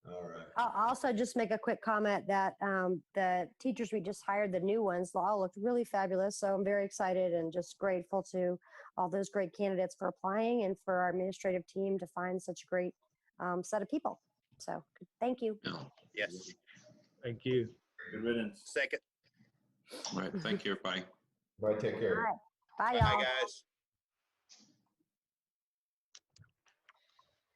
All right. I'll also just make a quick comment that the teachers we just hired, the new ones, all looked really fabulous. So I'm very excited and just grateful to all those great candidates for applying and for our administrative team to find such a great set of people. So thank you. Yeah. Yes. Thank you. Good riddance. Second. All right. Thank you, everybody. Everybody take care. All right. Bye, Bye, y'all. guys.